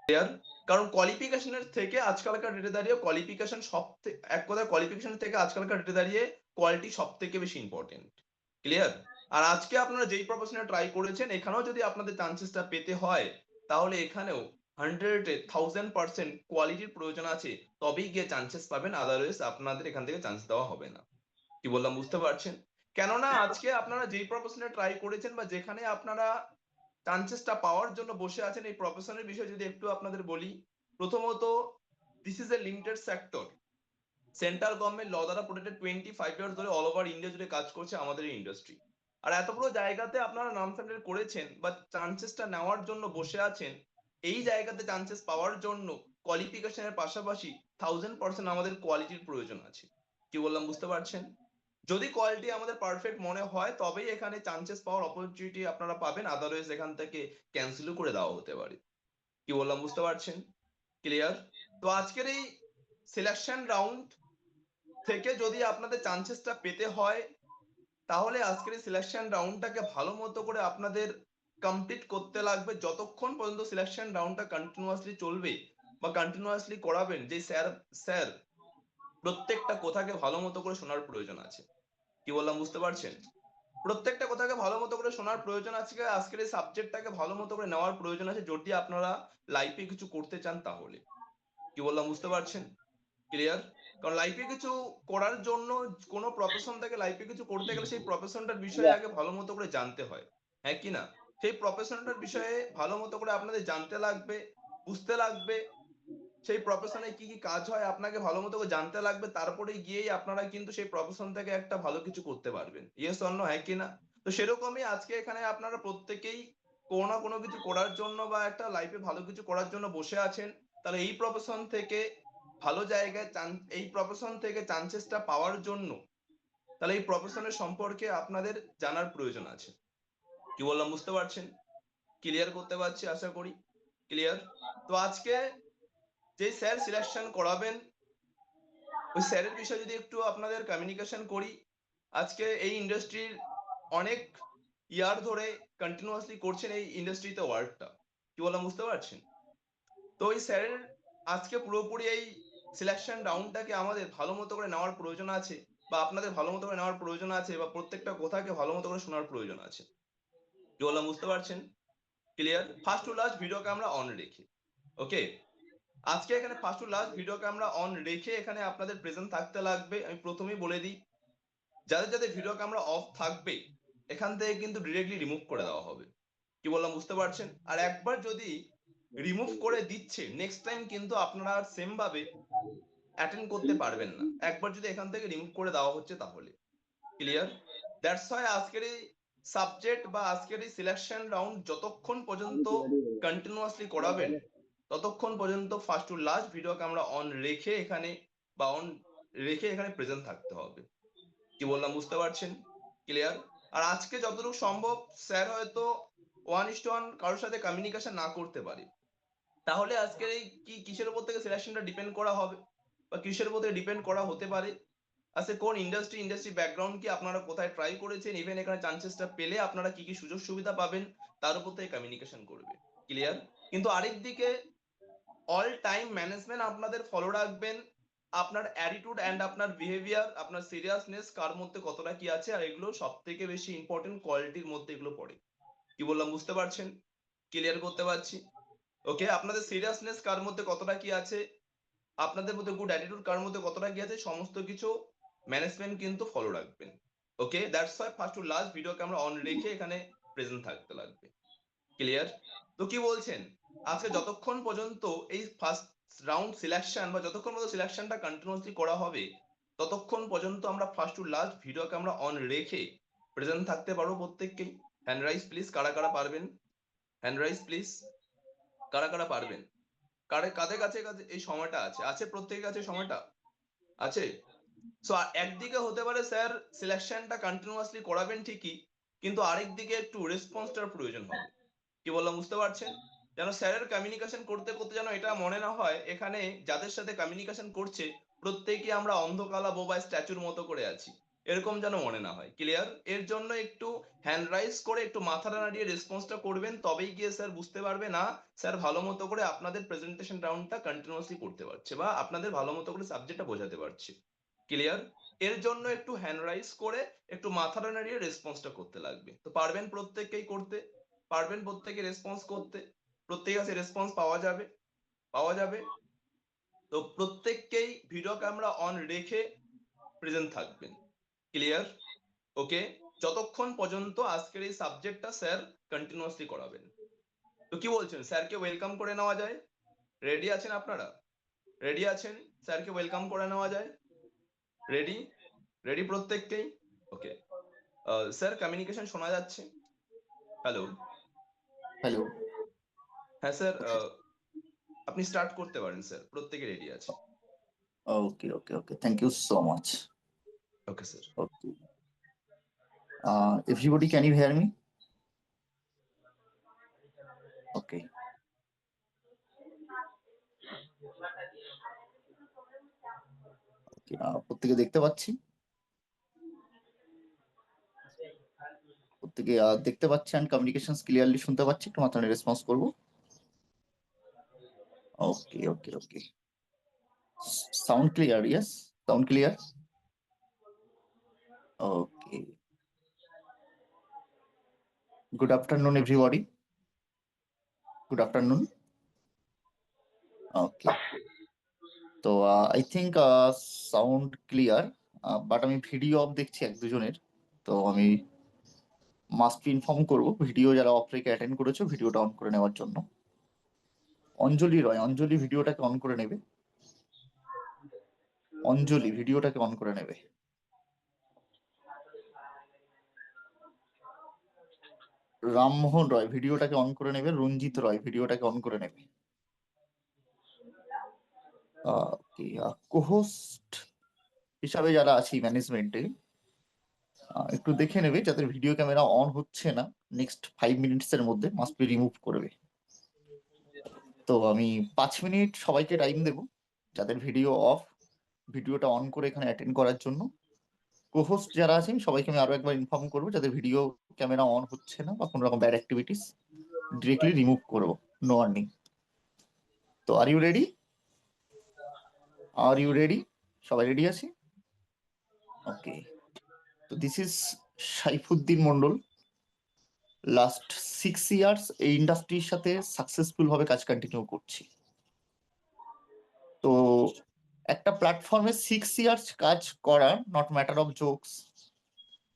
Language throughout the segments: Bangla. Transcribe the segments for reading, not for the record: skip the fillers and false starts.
ক্লিয়ার? কারণ কোয়ালিফিকেশনের থেকে আজকালকার ডেটে দাঁড়িয়ে কোয়ালিফিকেশন এক কথায় কোয়ালিফিকেশন থেকে আজকালকার ডেটে দাঁড়িয়ে কোয়ালিটি সব থেকে বেশি ইম্পর্টেন্ট। ক্লিয়ার? আর আজকে আপনারা যেই প্রফেশনে ট্রাই করেছেন এখানেও যদি আপনাদের চান্সেসটা পেতে হয় তাহলে এখানেও 100,000% কোয়ালিটির প্রয়োজন আছে, তবেই গিয়ে চান্সেস পাবেন, আদারওয়াইজ আপনাদের এখান থেকে চান্স দেওয়া হবে না। কি বললাম বুঝতে পারছেন? কেননা আজকে আপনারা যেই প্রফেশনে ট্রাই করেছেন বা যেখানে আপনারা চান্সেসটা পাওয়ার জন্য বসে আছেন, এই প্রফেশনের বিষয়ে যদি একটু আপনাদের বলি, প্রথমত this is a limited sector. Central government law দ্বারা প্রোটেক্টেড, 25 ইয়ার্স ধরে অল ওভার ইন্ডিয়া জুড়ে কাজ করছে আমাদের এই ইন্ডাস্ট্রি। আর এত বড় জায়গাতে আপনারা নাম সেন্টার করেছেন বা চান্সেসটা নেওয়ার জন্য বসে আছেন, এই জায়গাতে চান্সেস পাওয়ার জন্য কোয়ালিফিকেশনের পাশাপাশি 1000% আমাদের কোয়ালিটির প্রয়োজন আছে। কি বললাম বুঝতে পারছেন? যদি কোয়ালিটি আমাদের পারফেক্ট মনে হয় তবেই এখানে চান্সেস পাওয়ার অপরচুনিটি আপনারা পাবেন, আদারওয়াইজ এখান থেকে ক্যান্সেলও করে দেওয়া হতে পারে। কি বললাম বুঝতে পারছেন? ক্লিয়ার? তো আজকের এই সিলেকশন রাউন্ড থেকে যদি আপনাদের চান্সেসটা পেতে হয় তাহলে আজকের এই সিলেকশন রাউন্ডটাকে ভালো মতো করে আপনাদের কমপ্লিট করতে লাগবে। যতক্ষণ পর্যন্ত সিলেকশন রাউন্ডটা কন্টিনিউয়াসলি চলবে বা কন্টিনিউয়াসলি করাবেন, যে স্যার স্যার প্রত্যেকটা কথাকে ভালো মতো করে শোনার প্রয়োজন আছে। কি বললাম বুঝতে পারছেন? প্রত্যেকটা কথাকে ভালো মতো করে শোনার প্রয়োজন আছে, আজকের এই সাবজেক্টটাকে ভালো মতো করে নেওয়ার প্রয়োজন আছে যদি আপনারা লাইফে কিছু করতে চান তাহলে। কি বললাম বুঝতে পারছেন? ক্লিয়ার? কারণ লাইফে কিছু করার জন্য, কোনো প্রফেশন থেকে লাইফে কিছু করতে গেলে সেই প্রফেশনটার বিষয়ে আগে ভালো মতো করে জানতে হয়, হ্যাঁ কি না? সেই প্রফেশনটার বিষয়ে ভালো মতো করে আপনাদের জানতে লাগবে, বুঝতে লাগবে। সেই প্রফেশনে কি কি কাজ হয় আপনাকে ভালো মতো করে জানতে লাগবে, তারপরে গিয়েই আপনারা কিন্তু সেই প্রফেশন থেকে একটা ভালো কিছু করতে পারবেন। ইয়েস অর নো, হ্যাঁ কি না? তো সেরকমই আজকে এখানে আপনারা প্রত্যেকেই কোনো না কোনো কিছু করার জন্য বা একটা লাইফে ভালো কিছু করার জন্য বসে আছেন। তাহলে এই প্রফেশন থেকে ভালো জায়গায় এই প্রফেশন থেকে চান্সেসটা পাওয়ার জন্য তাহলে এই প্রফেশনের সম্পর্কে আপনাদের জানার প্রয়োজন আছে। কি বললাম বুঝতে পারছেন? ক্লিয়ার করতে পারছি আশা করি। ক্লিয়ার? তো আজকে যে স্যার সিলেকশন করাবেন ওই স্যারের বিষয়ে যদি একটু আপনাদের কমিউনিকেশন করি, আজকে এই ইন্ডাস্ট্রির অনেক ইয়ার ধরে কন্টিনিউয়াসলি করছেন এই ইন্ডাস্ট্রিতে ওয়ার্কটা। কি বললাম বুঝতে পারছেন? তো ওই স্যারের আজকে পুরোপুরি এই সিলেকশন রাউন্ডটাকে আমাদের ভালো মতো করে নেওয়ার প্রয়োজন আছে, বা আপনাদের ভালো মতো করে নেওয়ার প্রয়োজন আছে, বা প্রত্যেকটা কথাকে ভালো মতো করে শোনার প্রয়োজন আছে। কি বললাম বুঝতে পারছেন? Clear? First to last video camera on রেখে, ওকে? আজকে এখানে first to last video camera on রেখে এখানে আপনাদের প্রেজেন্ট থাকতে লাগবে। আমি প্রথমেই বলে দিই, যাদের যাদের ভিডিও ক্যামেরা অফ থাকবে এখান থেকে কিন্তু ডিরেক্টলি রিমুভ করে দেওয়া হবে। কি বললাম বুঝতে পারছেন? আর একবার যদি রিমুভ করে দিচ্ছে, নেক্সট টাইম কিন্তু আপনারা আর সেম ভাবে অ্যাটেন্ড করতে পারবেন না, একবার যদি এখান থেকে রিমুভ করে দেওয়া হচ্ছে তাহলে। ক্লিয়ার? দ্যাটস ওয়াই আজকের এই সাবজেক্ট বা আজকের এই সিলেকশন রাউন্ড যতক্ষণ পর্যন্ত কন্টিনিউয়াসলি করাবেন ততক্ষণ পর্যন্ত first to last video camera on রেখে এখানে বা অন রেখে এখানে প্রেজেন্ট থাকতে হবে। কি বললাম বুঝতে পারছেন? ক্লিয়ার? আর আজকে যতটুকু সম্ভব স্যার হয়তো 1:1 কারোর সাথে কমিউনিকেশন না করতে পারে, তাহলে আজকের এই কিসের উপর থেকে সিলেকশনটা ডিপেন্ড করা হবে বা কিসের উপর থেকে ডিপেন্ড করা হতে পারে? আচ্ছা, কোন ইন্ডাস্ট্রি ব্যাকগ্রাউন্ড কি, আপনারা কোথায় ট্রাই করেছেন, ইভেন এখানে চান্সেসটা পেলে আপনারা কি কি সুযোগ সুবিধা পাবেন, তার উপর থেকে কমিউনিকেশন করবে। ক্লিয়ার? কিন্তু আরেক দিকে অল টাইম ম্যানেজমেন্ট আপনাদের ফলো রাখবেন, আপনার অ্যাটিটিউড অ্যান্ড আপনার বিহেভিয়ার, আপনার সিরিয়াসনেস কার মধ্যে কতটা কি আছে, আর এগুলো সব থেকে বেশি ইম্পর্টেন্ট কোয়ালিটির মধ্যে এগুলো পড়ে। কি বললাম বুঝতে পারছেন? ক্লিয়ার করতে পারছি? ওকে, আপনাদের সিরিয়াসনেস কার মধ্যে কতটা কি আছে, আপনাদের মধ্যে গুড অ্যাটিটিউড কার মধ্যে কতটা কি আছে, সমস্ত কিছু ম্যানেজমেন্ট কিন্তু ফলো রাখবেন। Okay, that's why first to last video camera on রেখে এখানে প্রেজেন্ট থাকতে লাগবে। ক্লিয়ার? তো কি বলছেন, আজকে যতক্ষণ পর্যন্ত এই ফার্স্ট রাউন্ড সিলেকশন বা যতক্ষণ পর্যন্ত সিলেকশনটা কন্টিনিউয়াসলি করা হবে ততক্ষণ পর্যন্ত আমরা first to last video camera on রেখে প্রেজেন্ট থাকতে পারবো প্রত্যেককেই। হ্যান্ড রাইজ প্লিজ, কারা কারা পারবেন? হ্যান্ড রাইজ প্লিজ, কারা কারা পারবেন? কাদের কাছে কাছে এই সময়টা আছে? আছে প্রত্যেকের কাছে সময়টা আছে? সো একদিকে হতে পারে স্যার সিলেকশনটা কন্টিনিউয়াসলি করাবেন ঠিকই, কিন্তু আরেক দিকে একটু রেসপন্সটার প্রয়োজন হবে। কি বললাম বুঝতে পারছেন? যেন স্যারের কমিউনিকেশন করতে করতে যেন এটা মনে না হয় এখানে যাদের সাথে কমিউনিকেশন করছে প্রত্যেকেই আমরা অন্ধকালা বোবা স্ট্যাচুর মতো করে আছি। এরকম যেন মনে না হয়। ক্লিয়ার? এর জন্য একটু হ্যান্ড রাইজ করে একটু মাথাটা নাড়িয়ে রেসপন্সটা করবেন, তবেই গিয়ে স্যার বুঝতে পারবে না স্যার ভালো মতো করে আপনাদের প্রেজেন্টেশন রাউন্ডটা কন্টিনিউয়াসলি করতে পারছে বা আপনাদের ভালো মতো করে সাবজেক্টটা বোঝাতে পারছে। ক্লিয়ার? এর জন্য একটু হ্যান্ড রাইজ করে একটু মাথাটা নাড়িয়ে রেসপন্সটা করতে লাগবে। তো পারবেন প্রত্যেকেই করতে? পারবেন প্রত্যেকে রেসপন্স করতে? প্রত্যেকের কাছে রেসপন্স পাওয়া যাবে? পাওয়া যাবে? তো প্রত্যেককেই ভিডিও ক্যামেরা অন রেখে প্রেজেন্ট থাকবেন। ক্লিয়ার? ওকে? যতক্ষণ পর্যন্ত আজকের এই সাবজেক্টটা স্যার কন্টিনিউয়াসলি করাবেন। তো কি বলছেন? স্যারকে ওয়েলকাম করে নেওয়া যায়? রেডি আছেন আপনারা? রেডি আছেন? স্যারকে ওয়েলকাম করে নেওয়া যায়? রেডি? রেডি প্রত্যেককেই? ওকে। স্যার কমিউনিকেশন শোনা যাচ্ছে? হ্যালো? হ্যালো। হ্যাঁ স্যার, আপনি স্টার্ট করতে পারেন স্যার। প্রত্যেকে রেডি আছে। Okay okay okay, thank you so much. Okay sir. Okay, everybody, can you hear me? Okay. Okay, প্রত্যেকে দেখতে পাচ্ছি, প্রত্যেকে দেখতে পাচ্ছি অ্যান্ড কমিউনিকেশন ক্লিয়ারলি শুনতে পাচ্ছি। একটু মাত্র রেসপন্স করবো। Okay okay okay, sound clear? Yes, sound clear. Okay, good afternoon everybody, good afternoon. Okay, তো I think sound clear, but আমি ভিডিও অফ দেখছি এক দুজনের। তো আমি মাস্ট ইনফর্ম করবো, ভিডিও যারা অফ রেখে অ্যাটেন্ড করেছো ভিডিওটা অন করে নেওয়ার জন্য। অঞ্জলি রয়, অঞ্জলি ভিডিওটাকে অন করে নেবে। অঞ্জলি ভিডিওটাকে অন করে নেবে। রামমোহন রয় ভিডিওটাকে অন করে নেবে। রঞ্জিত রয় ভিডিওটাকে অন করে নেবে। কোহোস্ট হিসাবে যারা আছি ম্যানেজমেন্টে, একটু দেখে নেবে যাদের ভিডিও ক্যামেরা অন হচ্ছে না, নেক্সট 5 মিনিটস এর মধ্যে মাস্ট বি রিমুভ করবে। তো আমি 5 মিনিট সবাইকে টাইম দেব, যাদের ভিডিও অফ ভিডিওটা অন করে এখানে অ্যাটেন্ড করার জন্য। কোহোস্ট যারা আছেন সবাইকে আমি আরো একবার ইনফর্ম করবো, যাদের ভিডিও ক্যামেরা অন হচ্ছে না বা কোনো রকম ব্যাড অ্যাক্টিভিটিস ডিরেক্টলি রিমুভ করবো, নো ওয়ার্নিং। তো are you ready? Are you ready? সবাই রেডি আছি? ওকে, তো this is Saifuddin Mondal. Last 6 years এই ইন্ডাস্ট্রির সাথে সাকসেসফুল ভাবে কাজ কন্টিনিউ করছি। তো একটা প্ল্যাটফর্মে 6 ইয়ার্স কাজ করা নট ম্যাটার অফ জোকস,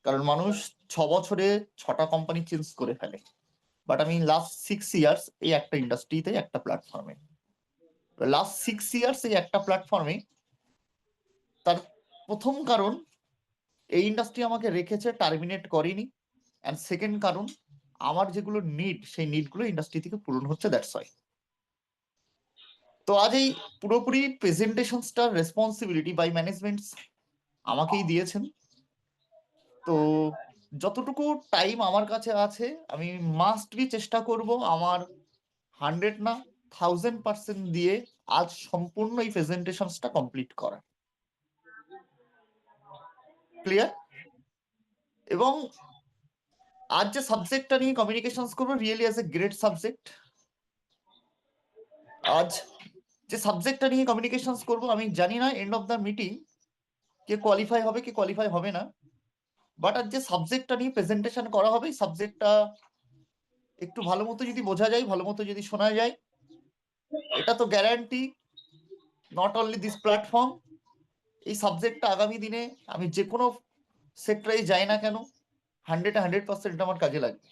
কারণ মানুষ 6 বছরে 6টা কোম্পানি চেঞ্জ করে ফেলে। বাট আমি লাস্ট 6 ইয়ার্স এই একটা ইন্ডাস্ট্রিতে একটা প্ল্যাটফর্মে, লাস্ট 6 ইয়ার্স এই একটা প্ল্যাটফর্মে। তার প্রথম কারণ, এই ইন্ডাস্ট্রি আমাকে রেখেছে, টার্মিনেট করেনি। অ্যান্ড সেকেন্ড কারণ, আমার যেগুলো নিড সেই নিডগুলো ইন্ডাস্ট্রি থেকে পূরণ হচ্ছে, দ্যাটস ওয়াই। তো আজ এই পুরোপুরি প্রেজেন্টেশনসটার রেসপন্সিবিলিটি বাই ম্যানেজমেন্ট আমাকেই দিয়েছেন। তো যতটুকু টাইম আমার কাছে আছে আমি মাস্ট বি চেষ্টা করব আমার 100 না 1000% দিয়ে আজ সম্পূর্ণ এই প্রেজেন্টেশনসটা কমপ্লিট করা। ক্লিয়ার? এবং আজ যে সাবজেক্টটা নিয়ে কমিউনিকেশনস করবো, really as a great subject. আজ যে সাবজেক্টটা নিয়ে কমিউনিকেশনস করবো, আমি জানি না end of the meeting K qualify হবে কে কোয়ালিফাই হবে না, বাট আজ যে সাবজেক্টটা নিয়ে প্রেজেন্টেশন করা হবে, সাবজেক্টটা একটু ভালো মতো যদি বোঝা যায়, ভালো মতো যদি শোনা যায়, এটা তো guarantee not only this platform, এই সাবজেক্টটা আগামী দিনে আমি যে কোনো সেক্টরে যাই না কেন 100% আমার কাজে লাগবে।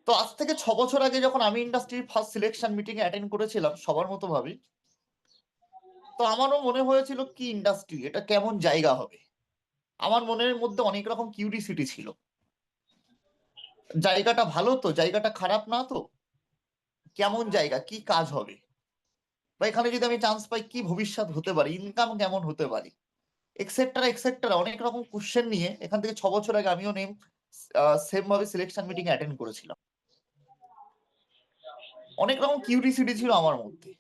তো আজ থেকে 6 বছর আগে যখন আমি ইন্ডাস্ট্রির ফার্স্ট সিলেকশন মিটিং এ অ্যাটেন্ড করেছিলাম সবার মতো ভাবে, তো আমারও মনে হয়েছিল কি ইন্ডাস্ট্রি, এটা কেমন জায়গা হবে। আমার মনের মধ্যে অনেক রকম কিউরিসিটি ছিল, জায়গাটা ভালো তো, জায়গাটা খারাপ না তো, কেমন জায়গা, কি কাজ হবে, বা এখানে যদি আমি চান্স পাই কি ভবিষ্যৎ হতে পারে, ইনকাম কেমন হতে পারে, এক্সেট্রা এক্সেট্রা, অনেক রকম কোশ্চেন নিয়ে এখান থেকে 6 বছর আগে আমিও সেম ভাবে সিলেকশন মিটিং অ্যাটেন্ড করেছিলাম। অনেক রকম কিউরিসিটি ছিল আমার মধ্যে,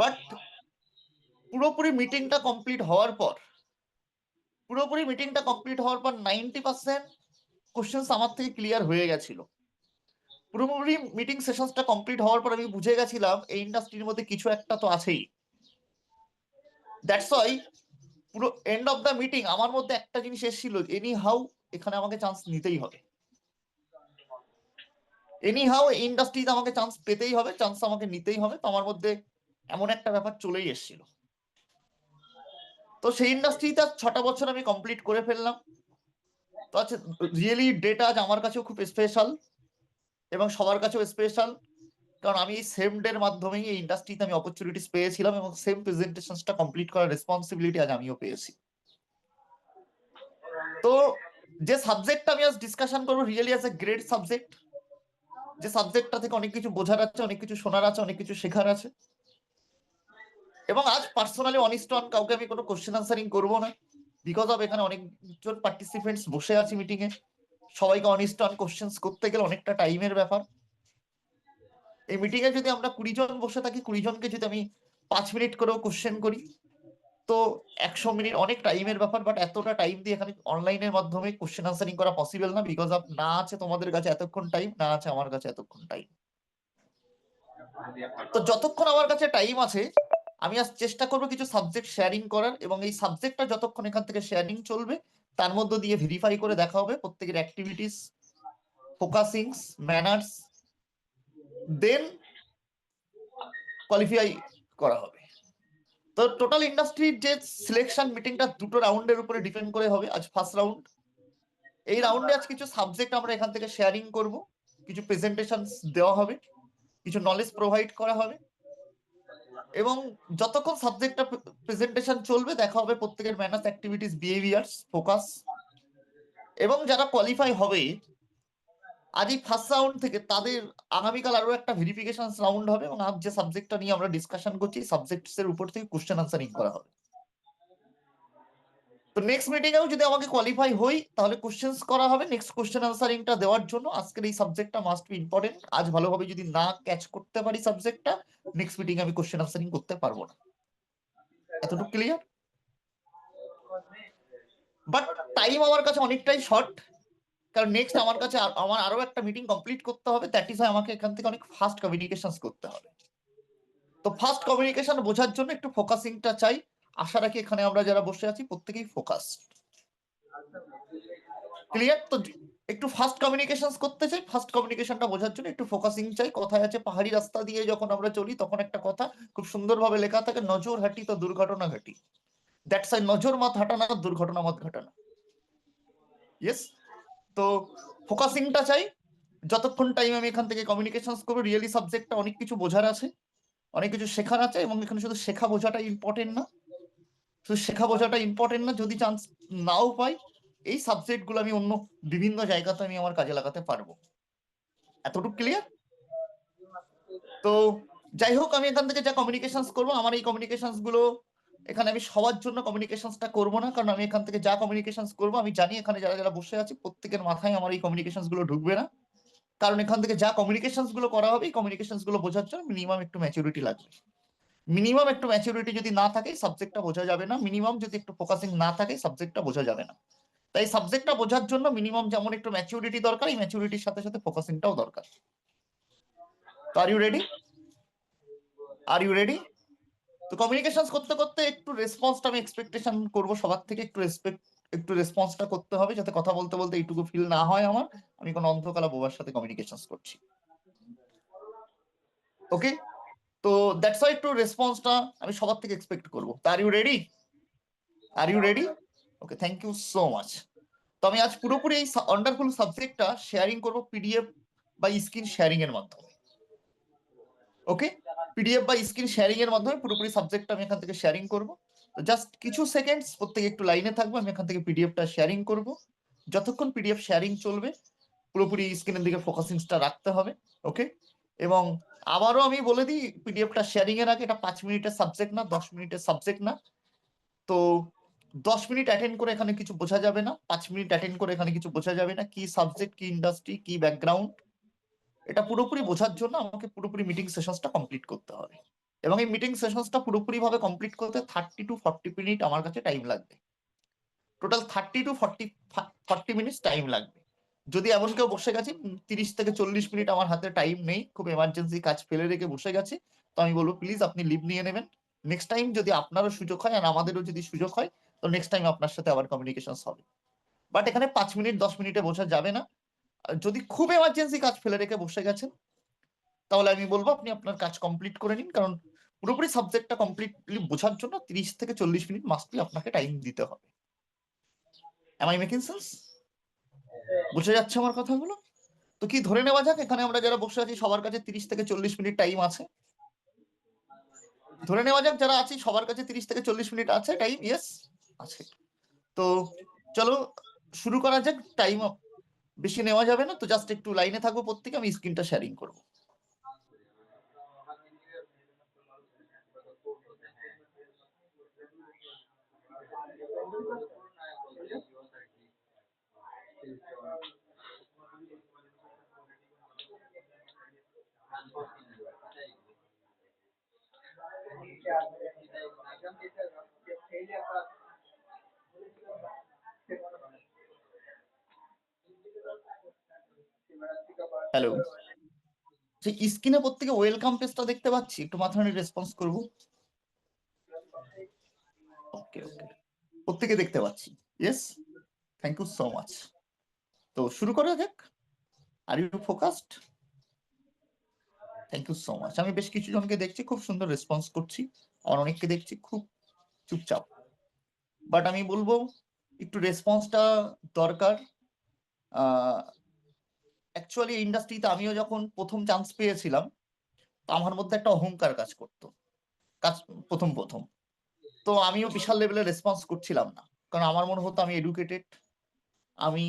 বাট পুরোপুরি মিটিংটা কমপ্লিট হওয়ার পর 90% কোশ্চেন্স আমার থেকে ক্লিয়ার হয়ে গেছিল। পুরোপুরি মিটিং সেশনসটা কমপ্লিট হওয়ার পর আমি বুঝে গেছিলাম এই ইন্ডাস্ট্রির মধ্যে কিছু একটা তো আছেই। দ্যাটস ওয়াই পুরো এন্ড অফ দ্য মিটিং আমার মধ্যে একটা জিনিস এসেছিল, এনি হাউ এখানে আমাকে চান্স নিতেই হবে, এনি হাউ এই ইন্ডাস্ট্রিতে আমাকে চান্স পেতেই হবে, চান্স আমাকে নিতেই হবে। তো আমার মধ্যে এমন একটা ব্যাপার চলেই এসেছিল। তো সেই ইন্ডাস্ট্রিতে 6টা বছর আমি কমপ্লিট করে ফেললাম। তো আচ্ছা, রিয়েলি ডেটা আজ আমার কাছেও খুব স্পেশাল এবং সবার কাছেও স্পেশাল, কারণ আমি এই সেম ডের মাধ্যমেই এই ইন্ডাস্ট্রিতে আমি অপরচুনিটিস পেয়েছিলাম এবং সেম প্রেজেন্টেশনটা কমপ্লিট করার রেসপন্সিবিলিটি আজ আমিও পেয়েছি। তো যে সাবজেক্টটা আমি আজ ডিসকাশন করবো really as a great subject, যে সাবজেক্টটা থেকে অনেক কিছু বোঝার আছে, অনেক কিছু শোনার আছে, অনেক কিছু শেখার আছে। এবং আজ পার্সোনালি অনিস্ট অন কাউকে আমি কোনো কোশ্চেন আনসারিং করবো না, বিকজ অফ এখানে অনেকজন পার্টিসিপেন্টস বসে আছে মিটিং এ, সবাইকে অনিস্ট অন কোশ্চেন করতে গেলে অনেকটা টাইমের ব্যাপার। এই মিটিং এ যদি আমরা 20 জন বসে থাকি, 20 জনকে যদি আমি 5 মিনিট করেও কোশ্চেন করি, তো 100 মিনিট অনেক টাইমের ব্যাপার। বাট এতটা টাইম দিয়ে এখানে অনলাইনের মাধ্যমে কোশ্চেন আনসারিং করা পসিবল না, বিকজ অফ না আছে তোমাদের কাছে এতক্ষণ টাইম, না আছে আমার কাছে এতক্ষণ টাইম। তো যতক্ষণ আমার কাছে টাইম আছে আমি আজ চেষ্টা করবো কিছু সাবজেক্ট শেয়ারিং করার, এবং এই সাবজেক্টটা যতক্ষণ এখান থেকে শেয়ারিং চলবে তার মধ্যে দিয়ে ভেরিফাই করে দেখা হবে প্রত্যেকের অ্যাক্টিভিটিস, ফোকাসিংস, ম্যানার্স, দেন কোয়ালিফাই করা হবে। তো টোটাল ইন্ডাস্ট্রির যে সিলেকশন মিটিংটা 2টো রাউন্ডের উপরে ডিপেন্ড করে হবে। আজ ফার্স্ট রাউন্ড, এই রাউন্ডে আজ কিছু সাবজেক্ট আমরা এখান থেকে শেয়ারিং করব, কিছু প্রেজেন্টেশন দেওয়া হবে, কিছু নলেজ প্রোভাইড করা হবে, এবং যতক্ষণ সাবজেক্টটা প্রেজেন্টেশন চলবে দেখা হবে প্রত্যেকের ম্যানার্স, অ্যাক্টিভিটিস, বিহেভিয়ার্স, ফোকাস। এবং যারা কোয়ালিফাই হবে আজ এই ফার্স্ট রাউন্ড থেকে তাদের আগামীকাল আরো একটা ভেরিফিকেশন রাউন্ড হবে, এবং আজ যে সাবজেক্টটা নিয়ে আমরা ডিসকাশন করছি সাবজেক্টস এর উপর থেকে কোশ্চেন আনসারিং করা হবে। তো নেক্সট মিটিং এও যদি আমাকে কোয়ালিফাই হই তাহলে কোশ্চেন্স করা হবে, নেক্সট কোশ্চেন আনসারিংটা দেওয়ার জন্য আজকের এই সাবজেক্টটা মাস্ট বি ইম্পর্টেন্ট। আজ ভালোভাবে যদি না ক্যাচ করতে পারি সাবজেক্টটা, নেক্সট মিটিং আমি কোশ্চেন আনসারিং করতে পারবো না। এতটুকু ক্লিয়ার? বাট টাইম আমার কাছে অনেকটাই শর্ট, কারণ নেক্সট আমার কাছে আমার আরো একটা মিটিং কমপ্লিট করতে হবে, দ্যাট ইজ আমাকে এখান থেকে অনেক ফাস্ট কমিউনিকেশন করতে হবে। তো ফাস্ট কমিউনিকেশন বোঝার জন্য একটু ফোকাসিংটা চাই। আশা রাখি এখানে আমরা যারা বসে আছি প্রত্যেকেই ফোকাস। ক্লিয়ার? তো একটু ফাস্ট কমিউনিকেশন করতে চাই, ফাস্ট কমিউনিকেশনটা বোঝার জন্য একটু ফোকাসিং চাই। কথায় আছে পাহাড়ি রাস্তা দিয়ে যখন আমরা চলি তখন একটা কথা খুব সুন্দরভাবে লেখা থাকে, নজর হাঁটি তো দুর্ঘটনা ঘাটি। দ্যাটস আই নজর মত হাঁটানা, দুর্ঘটনা মত ঘটানা। ইয়েস। তো ফোকাসিংটা চাই। যতক্ষণ টাইম আমি এখান থেকে কমিউনিকেশন করবো রিয়েলি সাবজেক্টটা অনেক কিছু বোঝার আছে, অনেক কিছু শেখার আছে, এবং এখানে শুধু শেখা বোঝাটা ইম্পর্টেন্ট না, শুধু শেখা বোঝাটা ইম্পর্টেন্ট না, যদি চান্স নাও পাই এই সাবজেক্ট গুলো আমি অন্য বিভিন্ন জায়গাতে আমি আমার কাজে লাগাতে পারবো। এতটুকু ক্লিয়ার? তো যাই হোক, আমি এখান থেকে যা কমিউনিকেশন করবো আমার এই কমিউনিকেশন গুলো এখানে আমি সবার জন্য কমিউনিকেশনটা করবো না, কারণ আমি এখান থেকে যা কমিউনিকেশন করবো আমি জানি এখানে যারা যারা বসে আছে প্রত্যেকের মাথায় আমার এই কমিউনিকেশন গুলো ঢুকবে না, কারণ এখান থেকে যা কমিউনিকেশন গুলো করা হবে এই কমিউনিকেশন গুলো বোঝার জন্য মিনিমাম একটু ম্যাচুরিটি লাগবে। মিনিমাম একটু ম্যাচুরিটি যদি না থাকে সাবজেক্টটা বোঝা যাবে না, মিনিমাম যদি একটু ফোকাসিং না থাকে সাবজেক্টটা বোঝা যাবে না। তাই সাবজেক্টটা বোঝার জন্য মিনিমাম যেমন একটু ম্যাচুরিটি দরকার, এই ম্যাচুরিটির সাথে সাথে ফোকাসিংটাও দরকার। তো are you ready? Are you ready? তো কমিউনিকেশন করতে করতে একটু রেসপন্সটা আমি এক্সপেকটেশন করবো সবার থেকে, একটু রেসপন্সটা করতে হবে, যাতে কথা বলতে বলতে এইটুকু ফিল না হয় আমার আমি কোনো অন্ধকালা বোবার সাথে কমিউনিকেশন করছি। ওকে? তো দ্যাটস ওয়াই একটু রেসপন্সটা আমি সবার থেকে এক্সপেক্ট করবো। তো are you ready? Are you ready? Okay, thank you so much. তো আমি আজ পুরোপুরি এই ওয়ান্ডারফুল সাবজেক্টটা শেয়ারিং করবো পিডিএফ বা স্ক্রিন শেয়ারিং এর মাধ্যমে। ওকে, পিডিএফ বা স্ক্রিন শেয়ারিং এর মাধ্যমে পুরোপুরি সাবজেক্টটা আমি এখান থেকে শেয়ারিং করব। তো জাস্ট কিছু সেকেন্ডস প্রত্যেকে একটু লাইনে থাকবো, আমি এখান থেকে পিডিএফটা শেয়ারিং করব। যতক্ষণ পিডিএফ শেয়ারিং চলবে পুরোপুরি স্ক্রিনের দিকে ফোকাসিংসটা রাখতে হবে। ওকে, এবং আবারও আমি বলে দিই পিডিএফটা শেয়ারিং এর আগে এটা 5 মিনিটের সাবজেক্ট না, 10 মিনিটের সাবজেক্ট না। তো 10 মিনিট অ্যাটেন্ড করে এখানে কিছু বোঝা যাবে না, 5 মিনিট অ্যাটেন্ড করে এখানে কিছু বোঝা যাবে না। কি সাবজেক্ট, কি ইন্ডাস্ট্রি, কি ব্যাকগ্রাউন্ড, এটা পুরোপুরি বোঝার জন্য আমাকে পুরোপুরি মিটিং সেশনসটা কমপ্লিট করতে হবে। এবং এই মিটিং সেশনসটা পুরোপুরি ভাবে কমপ্লিট করতে 30 to 40 মিনিট আমার কাছে টাইম লাগবে। টোটাল 30 to 40 মিনিটস টাইম লাগবে। যদি এমন কেউ বসে গেছে 30 থেকে 40 মিনিট আমার হাতে টাইম নেই, খুব এমার্জেন্সি কাজ ফেলে রেখে বসে গেছে, তো আমি বলবো প্লিজ আপনি লিভ নিয়ে নেবেন। নেক্সট টাইম যদি আপনারও সুযোগ হয় আর আমাদেরও যদি সুযোগ হয়, তো নেক্সট টাইম আপনার সাথে আবার কমিউনিকেশন হবে। বাট এখানে 5 মিনিট 10 মিনিটে বোঝা যাবে না। আর যদি খুব এমার্জেন্সি কাজ ফেলে রেখে বসে গেছেন, তাহলে আমি বলবো আপনি আপনার কাজ কমপ্লিট করে নিন, কারণ পুরোপুরি সাবজেক্টটা কমপ্লিটলি বোঝার জন্য 30 থেকে 40 মিনিট মাস্টলি আপনাকে টাইম দিতে হবে। Am I making sense? বুঝে যাচ্ছে আমার কথাগুলো? তো কি ধরে নেওয়া যাক এখানে আমরা যারা বসে আছি সবার কাছে 30 থেকে 40 মিনিট টাইম আছে? ধরে নেওয়া যাক যারা আছি সবার কাছে 30 থেকে 40 মিনিট আছে টাইম, ইয়েস আছে। তো চলো শুরু করা যাক, টাইম বেশি নেওয়া যাবে না, তো জাস্ট একটু লাইনে থাকবো প্রত্যেকে, আমি স্ক্রিনটা শেয়ারিং করবো। হ্যালো, সেই স্ক্রিনে প্রত্যেকে ওয়েলকাম পেজটা দেখতে পাচ্ছি, একটু মাথা নাড়িয়ে রেসপন্স করবো। ওকে ওকে, প্রত্যেকে দেখতে পাচ্ছি, yes, thank you so much. তো শুরু করা যাক। Are you focused? Thank you so much. আমি বেশ কিছু জনকে দেখছি খুব সুন্দর রেসপন্স করছি, আর অনেককে দেখছি খুব চুপচাপ। বাট আমি বলবো একটু রেসপন্সটা দরকার। অ্যাকচুয়ালি ইন্ডাস্ট্রিতে আমিও যখন প্রথম চান্স পেয়েছিলাম, তো আমার মধ্যে একটা অহংকার কাজ করতো, প্রথম প্রথম। তো আমিও বিশাল লেভেলে রেসপন্স করছিলাম না, কারণ আমার মনে হতো আমি এডুকেটেড, আমি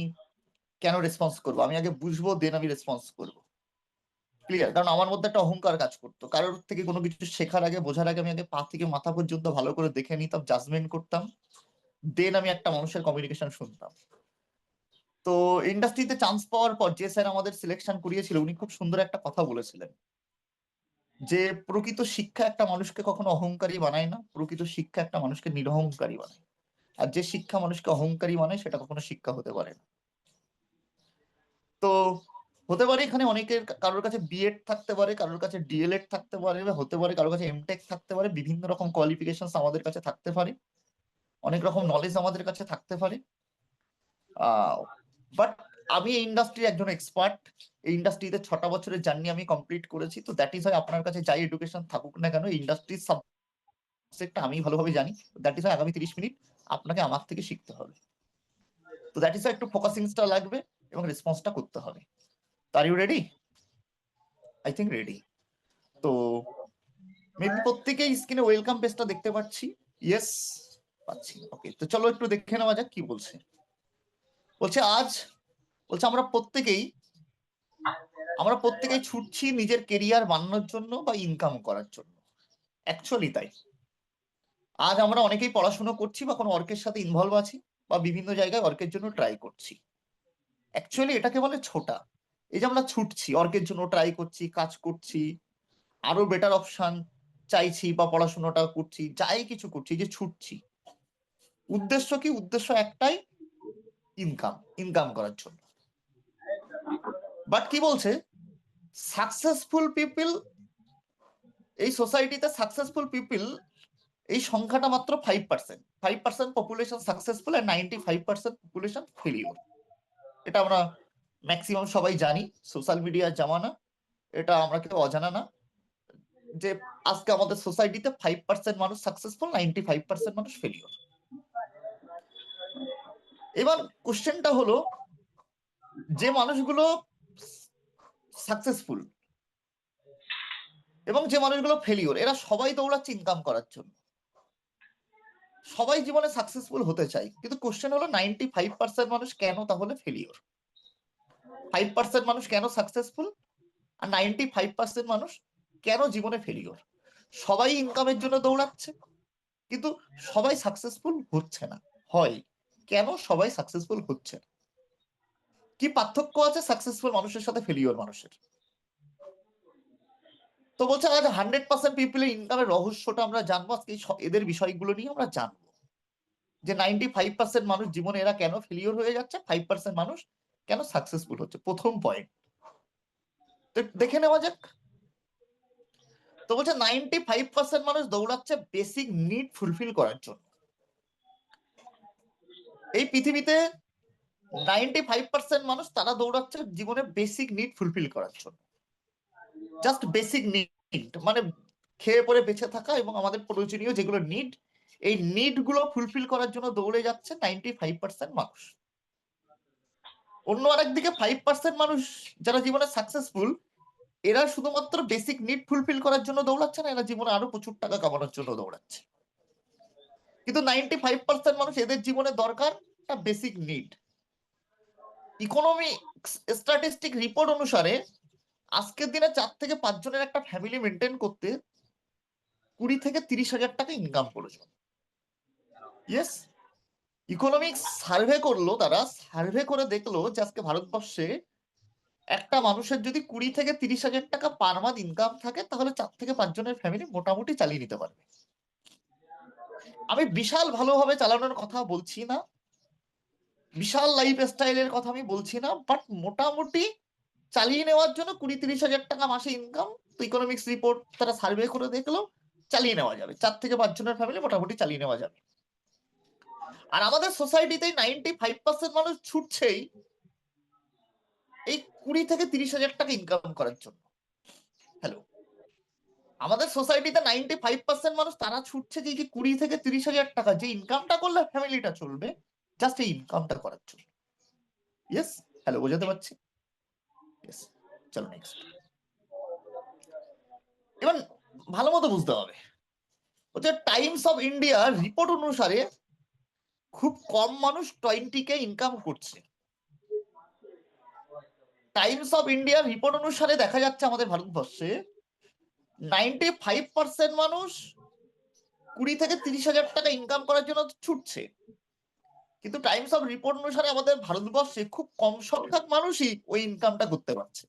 কেন রেসপন্স করবো, আমি আগে বুঝবো দেন আমি রেসপন্স করবো। ক্লিয়ার? কারণ আমার মধ্যে একটা অহংকার কাজ করতো, কারোর থেকে কোনো কিছু শেখার আগে বোঝার আগে আমি আগে পা থেকে মাথা পর্যন্ত ভালো করে দেখে নিতাম, জাজমেন্ট করতাম, দেন আমি একটা মানুষের কমিউনিকেশন শুনতাম। তো ইন্ডাস্ট্রিতে চান্স পাওয়ার পর যে স্যার আমাদের সিলেকশন করিয়েছিল উনি খুব সুন্দর একটা কথা বলেছিলেন, যে প্রকৃত শিক্ষা একটা মানুষকে কখনো অহংকারী বানায় না, প্রকৃত শিক্ষা একটা মানুষকে নিরহংকারী বানায়। আর যে শিক্ষা মানুষকে অহংকারী বানায় সেটা কখনো শিক্ষা হতে পারে না। তো হতে পারে এখানে অনেকের, কারোর কাছে বিএড থাকতে পারে, কারোর কাছে ডিএলএড থাকতে পারে, বা হতে পারে কারোর কাছে এমটেক থাকতে পারে, বিভিন্ন রকম কোয়ালিফিকেশন আমাদের কাছে থাকতে পারে, অনেক রকম নলেজ আমাদের কাছে থাকতে পারে। বাট আমি এই ইন্ডাস্ট্রির একজন এক্সপার্ট, এই ইন্ডাস্ট্রিতে 6টা বছরের জার্নি আমি কমপ্লিট করেছি। তো দ্যাট ইজ হয় আপনার কাছে যাই এডুকেশন থাকুক না কেন, ইন্ডাস্ট্রির সাবজেক্টটা আমি ভালোভাবে জানি। দ্যাট ইজ হয় আগামী 30 মিনিট আপনাকে আমার থেকে শিখতে হবে। তো দ্যাট ইজ হয় একটু ফোকাসিংসটা লাগবে এবং রেসপন্সটা করতে হবে। Are you ready? I think ready. তো মেবি প্রত্যেকেই স্ক্রিনে ওয়েলকাম পেজটা দেখতে পাচ্ছি, ইয়েস পাচ্ছি। ওকে, তো চলো একটু দেখে নেওয়া যাক কি বলছে। বলছে আমরা প্রত্যেকেই ছুটছি নিজের কেরিয়ার বানানোর জন্য বা ইনকাম করার জন্য। অ্যাকচুয়ালি তাই। আজ আমরা অনেকেই পড়াশোনা করছি বা কোনো ওয়ার্কের সাথে ইনভলভ আছি, বা বিভিন্ন জায়গায় ওয়ার্কের জন্য ট্রাই করছি। অ্যাকচুয়ালি এটাকে বলে ছোটা। এই যে আমরা ছুটছি ওয়ার্কের জন্য, ট্রাই করছি, কাজ করছি, আরো বেটার অপশন চাইছি, বা পড়াশোনাটা করছি, যাই কিছু করছি, যে ছুটছি, উদ্দেশ্য কি? উদ্দেশ্য একটাই, ইনকাম, ইনকাম করার জন্য। বাট কি বলছে, সাকসেসফুল পিপল, এই সোসাইটিতে সাকসেসফুল পিপল এই সংখ্যাটা মাত্র 5%। 5% পপুলেশন সাকসেসফুল আর 95% পপুলেশন ফেলিওর। এটা আমরা ম্যাক্সিমাম সবাই জানি, সোশ্যাল মিডিয়ার জামানা, এটা আমরা কেউ অজানা না, যে আজকে আমাদের সোসাইটিতে 5% মানুষ সাকসেসফুল, 95% মানুষ ফেলিওর। এবার কোশ্চেনটা হলো, যে মানুষগুলো সাকসেসফুল এবং যে মানুষগুলো ফেলিওর, এরা সবাই দৌড়াচ্ছে ইনকাম করার জন্য, সবাই জীবনে সাকসেসফুল হতে চায়, কিন্তু কোশ্চেন হলো 95% মানুষ কেন তাহলে ফেলিওর? 5% মানুষ কেন সাকসেসফুল, আর 95% মানুষ কেন জীবনে ফেলিওর? সবাই ইনকামের জন্য দৌড়াচ্ছে, কিন্তু সবাই সাকসেসফুল হচ্ছে না। হয় কেন সবাই সাকসেসফুল হচ্ছে না? কি পার্থক্য আছে সাকসেসফুল মানুষের সাথে ফেলিওর মানুষের? তো বলছে আজ 100% পিপলের ইনকামের রহস্যটা আমরা জানবো আজকে এদের বিষয়গুলো নিয়ে আমরা জানবো যে 95% মানুষ জীবনে এরা কেন ফেলিওর হয়ে যাচ্ছে, 5% মানুষ কেন সাকসেসফুল হচ্ছে। প্রথম পয়েন্ট দেখে নেওয়া যাক। তো বলছে 95% মানুষ দৌড়াচ্ছে বেসিক নিড ফুলফিল করার জন্য। এই পৃথিবীতে 95% মানুষ তারা দৌড়াচ্ছে জীবনে বেসিক নিড ফুলফিল করার জন্য। জাস্ট বেসিক নিড মানে খেয়ে পরে বেঁচে থাকা এবং আমাদের প্রয়োজনীয় যেগুলো নিড, এই নিড গুলো ফুলফিল করার জন্য দৌড়ে যাচ্ছে 95% মানুষ। অন্য আরেকদিকে 5% মানুষ যারা জীবনে সাকসেসফুল, এরা শুধুমাত্র বেসিক নিড ফুলফিল করার জন্য দৌড়াচ্ছে না, এরা জীবনে আরো প্রচুর টাকা কামানোর জন্য দৌড়াচ্ছে। কিন্তু 95% মানুষ এদের জীবনে দরকার basic need. Economics statistic report অনুসারে আজকের দিনে 4 থেকে 5 জনের একটা ফ্যামিলি মেনটেন করতে 20 থেকে 30,000 টাকা ইনকাম প্রয়োজন। ইয়েস, ইকোনমিক্স সার্ভে করলো, তারা সার্ভে করে দেখলো যে আজকে ভারতবর্ষে একটা মানুষের যদি 20 থেকে 30,000 টাকা পার মান্থ ইনকাম থাকে তাহলে 4 থেকে 5 জনের ফ্যামিলি মোটামুটি চালিয়ে নিতে পারবে। আমি বিশাল ভালোভাবে চালানোর কথা বলছি না, বিশাল লাইফ স্টাইলের কথা আমি বলছি না, বাট মোটামুটি চালিয়ে নেওয়ার জন্য 20-30,000 টাকা মাসে ইনকাম, তো ইকোনমিক্স রিপোর্ট তারা সার্ভে করে দেখলো চালিয়ে নেওয়া যাবে, 4 থেকে 5 জনের ফ্যামিলি মোটামুটি চালিয়ে নেওয়া যাবে। আর আমাদের সোসাইটিতে 95% মানুষ ছুটছেই এই 20 থেকে 30,000 টাকা ইনকাম করার জন্য। হ্যালো, আমাদের সোসাইটিতে 95% মানুষ তারা ছুটছে যে 20 থেকে 30,000 টাকা যে ইনকামটা করলে ফ্যামিলিটা চলবে, জাস্ট এই ইনকামটা করার জন্য। ইয়েস, হ্যালো, বোঝাতে পারছি? ইয়েস, চলো নেক্সট। এবার ভালো মতো বুঝতে হবে, হচ্ছে টাইমস অফ ইন্ডিয়া রিপোর্ট অনুসারে খুব কম মানুষ 20K ইনকাম করছে। টাইমস অফ ইন্ডিয়া রিপোর্ট অনুসারে দেখা যাচ্ছে আমাদের ভারতবর্ষে 95% মানুষ 20 থেকে 30,000 টাকা ইনকাম করার জন্য ছুটছে, কিন্তু টাইমস অফ রিপোর্ট অনুসারে আমাদের ভারতবর্ষে খুব কম সংখ্যক মানুষই ওই ইনকামটা করতে পারছে।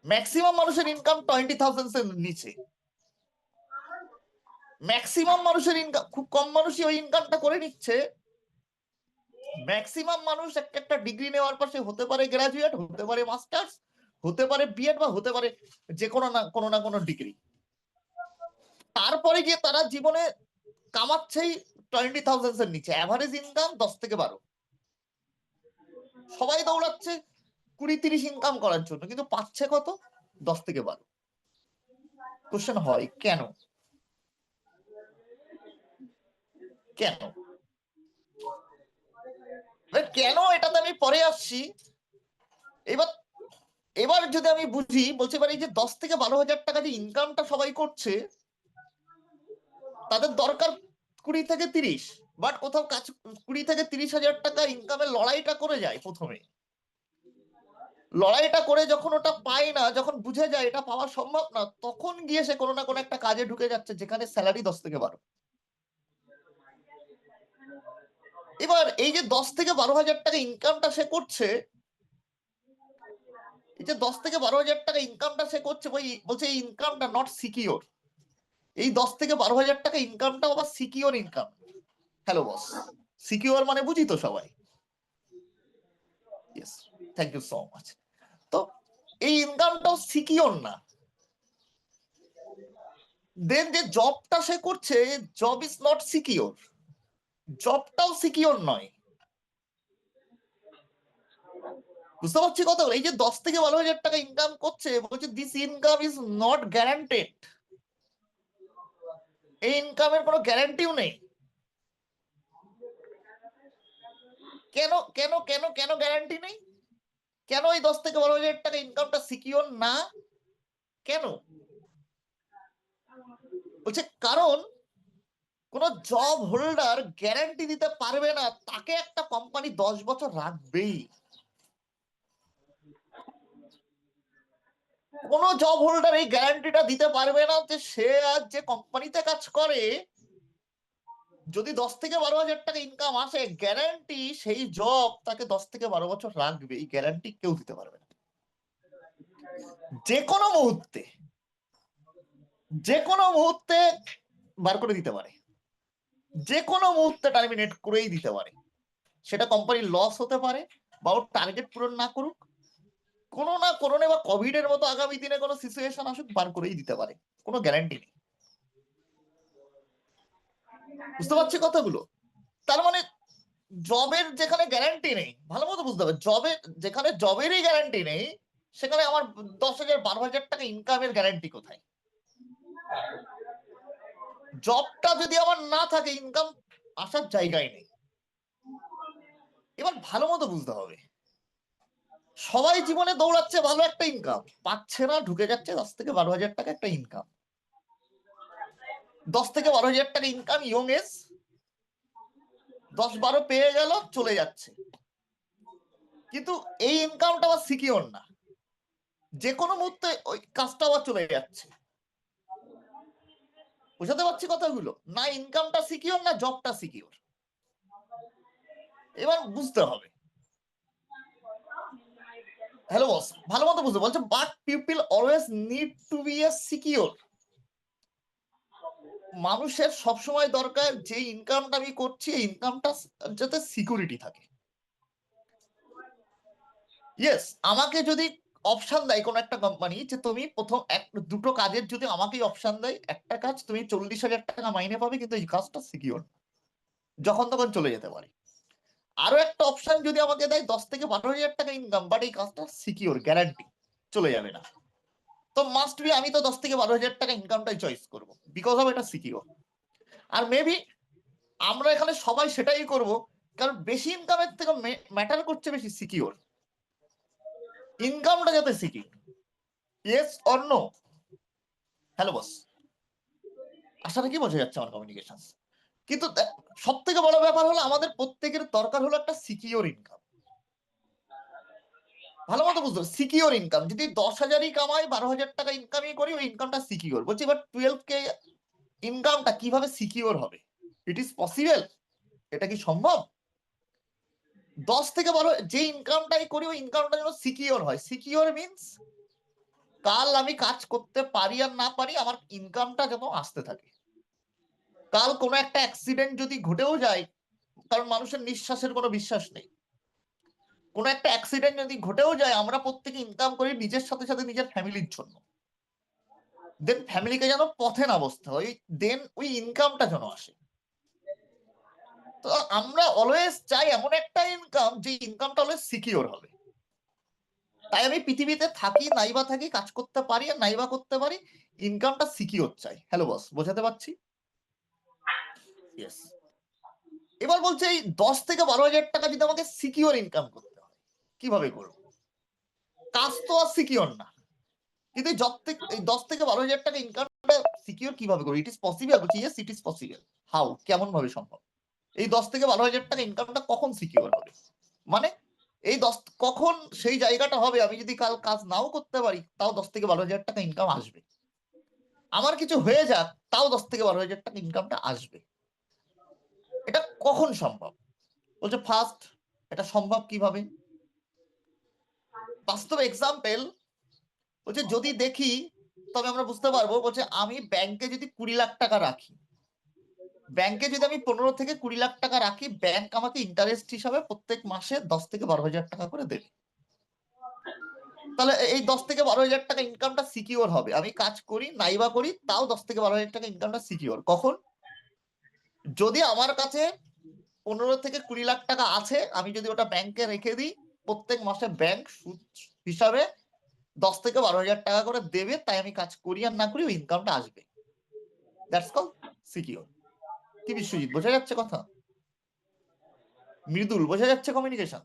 ম্যাক্সিমাম মানুষের ইনকাম 20,000 এর নিচে, ম্যাক্সিমাম মানুষের ইনকাম, খুব কম মানুষই ওই ইনকামটা করে নিচ্ছে। ম্যাক্সিমাম মানুষ একটা ডিগ্রি নেওয়ার পর সে হতে পারে গ্রাজুয়েট, হতে পারে মাস্টার্স, হতে পারে বিএড, বা হতে পারে যে কোনো না কোনো ডিগ্রি। তারপরে গিয়ে তারা জীবনে কামাচ্ছেই 20,000 এর নিচে, অ্যাভারেজ ইনকাম 10 থেকে 12। সবাই দৌড়াচ্ছে 20-30 ইনকাম করার জন্য, কিন্তু পাচ্ছে কত? 10 থেকে 12। কোশ্চেন হয় কেন? কেন কেন এটাতে আমি পরে আসছি। এবার এবার যদি আমি বুঝি, বলতে পারি যে 10 থেকে 12,000 টাকা যে ইনকামটা সবাই করছে, তাদের দরকার 20 থেকে 30, বাট কোথাও কাজ 20 থেকে 30,000 টাকা ইনকামের লড়াইটা করে যায়। প্রথমে লড়াইটা করে যখন ওটা পায় না, যখন বুঝে যায় এটা পাওয়া সম্ভব না, তখন গিয়ে সে কোনো না কোনো একটা কাজে ঢুকে যাচ্ছে যেখানে স্যালারি 10 থেকে 12। এবার এই যে 10 থেকে 12,000 টাকা ইনকামটা সে করছে, এই যে 10 থেকে 12,000 টাকা ইনকামটা সে করছে, বলছে এই ইনকামটা নট সিকিওর। এই 10 থেকে 12,000 টাকা ইনকামটা আবার secure income. Hello boss, secure মানে বুঝি তো সবাই? Yes, thank you so much. তো এই ইনকামটাও সিকিওর না। দেন যে জবটা সে করছে, জব ইজ নট সিকিওর, জবটাও সিকিওর নয়। বুঝতে পারছি কথা? এই যে 10 থেকে 12,000 টাকা ইনকাম করছে, বলছে this income is not guaranteed. এই ইনকামের কোনো গ্যারান্টিও নেই। কেন কেন কেন কেন গ্যারান্টি নেই? কেন এই 10 থেকে 12,000 টাকা ইনকামটা সিকিওর না? কেন? বলছে কারণ কোন জব হোল্ডার গ্যারান্টি দিতে পারবে না তাকে একটা কোম্পানি 10 বছর রাখবেই। কোন জব হোল্ডার এই গ্যারান্টিটা দিতে পারবে না যে সে আজ যে কোম্পানিতে কাজ করে, যদি 10 থেকে 12,000 টাকা ইনকাম আসে, গ্যারান্টি সেই জব তাকে 10 থেকে 12 বছর রাখবে, এই গ্যারান্টি কেউ দিতে পারবে না। যে কোনো মুহূর্তে বার করে দিতে পারে, যে কোনো মুহূর্তে টার্মিনেট করেই দিতে পারে। সেটা কোম্পানির লস হতে পারে, বা ওর টার্গেট পূরণ না করুক, কোনো না করোনা বা কোভিড এর মতো আগামী দিনে কোনো সিচুয়েশন আসুক, বার করেই দিতে পারে, কোনো গ্যারান্টি নেই। বুঝতে পারছি কথাগুলো? তার মানে জবের যেখানে গ্যারান্টি নেই, ভালো মতো বুঝতে হবে, যেখানে জবেরই গ্যারান্টি নেই, সেখানে আমার 10,000 12,000 টাকা ইনকামের গ্যারান্টি কোথায়? জবটা যদি আমার না থাকে, ইনকাম আসার জায়গায় নেই। এবার ভালো মতো বুঝতে হবে, সবাই জীবনে দৌড়াচ্ছে ভালো একটা ইনকাম পাচ্ছে না, ঢুকে যাচ্ছে 10 থেকে 12,000 টাকা একটা ইনকাম। 10 থেকে 12,000 টাকা ইনকাম ইয়ং এজ, 10-12 পেয়ে গেল, চলে যাচ্ছে। কিন্তু এই ইনকামটা আবার সিকিওর না, যে কোনো মুহূর্তে ওই কাজটা আবার চলে যাচ্ছে। বুঝাতে পারছি কথাগুলো? না ইনকামটা সিকিওর, না জবটা সিকিওর। এবার বুঝতে হবে। হ্যালো বস, ভালো মতো বুঝতে বলছে, but people always need to be a secure. মানুষের সবসময় দরকার যে ইনকামটা আমি করছি, এই ইনকামটা যাতে সিকিউরিটি থাকে। ইয়েস, আমাকে যদি অপশন দেয় কোন একটা কোম্পানি, যে তুমি প্রথম দুটো কাজের যদি আমাকেই অপশন দেয়, একটা কাজ তুমি 40,000 টাকা মাইনে পাবে, কিন্তু এই কাজটা সিকিওর, যখন তখন চলে যেতে পারে। আরো একটা অপশন যদি আমাকে দেয় 10 থেকে 12,000 টাকা ইনকাম, বাট এই কাজটা সিকিওর, গ্যারান্টি, চলে যাবে না, তো মাস্ট বি আমি তো 10 থেকে 12,000 টাকা ইনকামটাই চয়েস করবো, বিকজ অফ এটা সিকিওর। আর মেবি আমরা এখানে সবাই সেটাই করব, কারণ বেশি ইনকামের থেকে ম্যাটার করছে বেশি সিকিওর, ইনকামটা যাতে secure. Yes or no? Hello boss, আশাটা কি বোঝা যাচ্ছে আমার কমিউনিকেশন? কিন্তু সব থেকে বড় ব্যাপার হলো, আমাদের প্রত্যেকের দরকার হলো একটা সিকিওর ইনকাম। ভালো মতো বুঝতে হবে, সিকিওর ইনকাম। যদি 10,000ই কামাই, 12,000 টাকা ইনকামই করি, ওই ইনকামটা সিকিওর। বলছি এবার 12K ইনকামটা কিভাবে সিকিওর হবে? ইট ইজ পসিবল? এটা কি সম্ভব? 10 থেকে 12 যে ইনকামটাই করি, ওই ইনকামটা যেন সিকিওর হয়। সিকিওর মিনস কাল আমি কাজ করতে পারি আর না পারি, আমার ইনকামটা যেন আসতে থাকে। কাল কোনো একটা অ্যাক্সিডেন্ট যদি ঘটেও যায়, কারণ মানুষের নিঃশ্বাসের কোনো বিশ্বাস নেই, কোনো একটা অ্যাক্সিডেন্ট যদি ঘটেও যায়, আমরা প্রত্যেকে ইনকাম করি নিজের সাথে সাথে নিজের ফ্যামিলির জন্য, দেন ফ্যামিলিকে যেন পথে না বসতে হয়, দেন ওই ইনকামটা যেন আসে। তো আমরা অলওয়েজ চাই এমন একটা ইনকাম, যে ইনকামটা অলওয়েজ সিকিওর হবে। তাই আমি পৃথিবীতে থাকি নাইবা থাকি, কাজ করতে পারি আর নাইবা করতে পারি, ইনকামটা সিকিওর চাই। হ্যালো বস, বোঝাতে পারছি? ইয়েস। এবার বলছে এই 10 থেকে 12,000 টাকা যদি আমাকে সিকিওর ইনকাম করতে হয়, কিভাবে করবো? কাজ তো আর সিকিওর না, কিন্তু এই 10 থেকে 12,000 টাকা ইনকামটা সিকিওর কিভাবে করবো? It is possible? বলছি yes, it is possible. How, কেমন ভাবে সম্ভব? এই 10 থেকে 12,000 টাকা ইনকামটা কখন সিকিওর হবে? মানে এই কখন সেই জায়গাটা হবে, আমি যদি কাল কাজ নাও করতে পারি, তাও 10 থেকে 12,000 টাকা ইনকাম আসবে। আমার কিছু হয়ে যাক, তাও 10 থেকে 12,000 টাকা ইনকামটা আসবে। এটা কখন সম্ভব? বলছে ফার্স্ট, এটা সম্ভব কিভাবে? বাস্তব এক্সাম্পল বলছে, যদি দেখি তবে আমরা বুঝতে পারবো। বলছে আমি ব্যাংকে যদি 20 লাখ টাকা রাখি, ব্যাংকে যদি আমি 15 থেকে 20 লাখ টাকা রাখি, ব্যাংক আমাকে ইন্টারেস্ট হিসাবে প্রত্যেক মাসে 10 থেকে 12,000 টাকা করে দেবে। তাহলে এই 10 থেকে 12,000 টাকা ইনকামটা সিকিওর হবে, আমি কাজ করি নাইবা করি, তাও 10 থেকে 12,000 টাকা ইনকামটা সিকিওর। কখন? যদি আমার কাছে 15 থেকে 20 লাখ টাকা আছে, আমি যদি ওটা ব্যাংকে রেখে দিই, প্রত্যেক মাসে ব্যাংক সুদ হিসাবে 10 থেকে 12,000 টাকা করে দেবে, তাই আমি কাজ করি আর না করি, ওই ইনকামটা আসবে। That's call secure. কি বিশ্বজিৎ, বোঝা যাচ্ছে কথা? মৃদুল, বোঝা যাচ্ছে কমিউনিকেশন?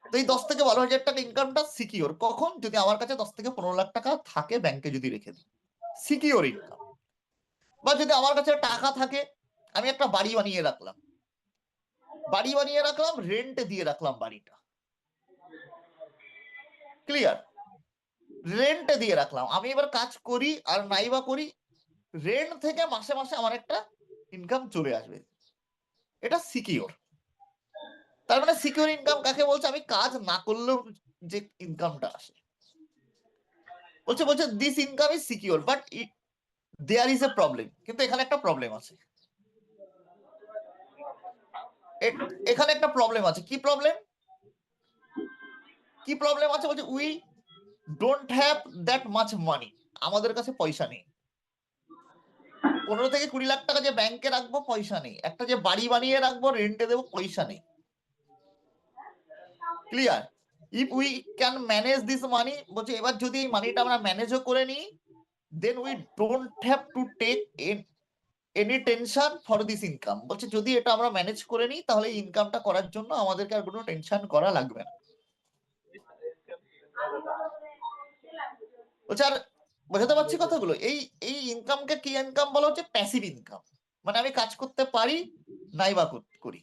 তো এই 10 থেকে 12,000 টাকা ইনকামটা সিকিওর কখন? যদি আমার কাছে 10 থেকে 15 লাখ টাকা থাকে, ব্যাংকে যদি রেখে দিই, সিকিওর ইনকাম। বা যদি আমার কাছে টাকা থাকে, আমি একটা বাড়ি বানিয়ে রাখলাম, রেন্টে দিয়ে রাখলাম বাড়িটা, ক্লিয়ার? রেন্টে দিয়ে রাখলাম, আমি এবার কাজ করি আর নাইবা করি, রেন্ট থেকে মাসে মাসে আমার একটা ইনকাম চলে আসবে, এটা সিকিওর। তার মানে সিকিওর ইনকাম কাকে বলছে? আমি কাজ না করলেও যে ইনকামটা আসে, বলছে this income is secure, but there is a problem. কিন্তু এখানে একটা প্রবলেম আছে, এখানে একটা প্রবলেম আছে। কি প্রবলেম আছে? বলছে we don't have that much money, আমাদের কাছে পয়সা নেই। 15 থেকে 20 লাখ টাকা যে ব্যাংকে রাখবো পয়সা নেই, একটা যে বাড়ি বানিয়ে রাখবো রেন্টে দেবো পয়সা নেই। Clear? If we can manage this money, বলছে এবার যদি এই মানিটা আমরা ম্যানেজও করে নিই, then we don't have to take any tension for this income. বলছে যদি এটা আমরা ম্যানেজ করে নিই তাহলে ইনকামটা করার জন্য আমাদেরকে আর কোনো টেনশন করা লাগবে না। বলছে আর বোঝাতে পারছি কথাগুলো? এই ইনকামকে কি ইনকাম বলা হচ্ছে? Passive income. মানে আমি কাজ করতে পারি নাই বা করি,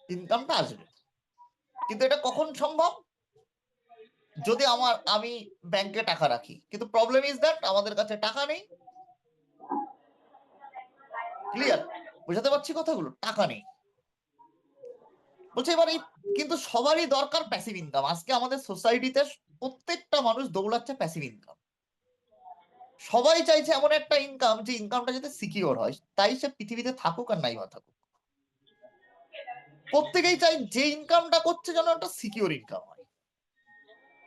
ইনকামটা আসবে। কিন্তু এটা কখন সম্ভব? যদি আমি ব্যাংকে টাকা রাখি, কিন্তু প্রবলেম ইজ দ্যাট আমাদের কাছে টাকা নেই। ক্লিয়ার? বোঝাতে পারছি কথাগুলো? টাকা নেই। বলছে এবার কিন্তু সবারই দরকার প্যাসিভ ইনকাম। আজকে আমাদের সোসাইটিতে প্রত্যেকটা মানুষ দৌড়াচ্ছে প্যাসিভ ইনকাম। সবাই চাইছে এমন একটা ইনকাম যে ইনকামটা যাতে সিকিউর হয়, তাই সে পৃথিবীতে থাকুক আর নাই বা থাকুক। প্রত্যেকেই চাই যে ইনকামটা করছে যেন একটা সিকিউর ইনকাম হয়।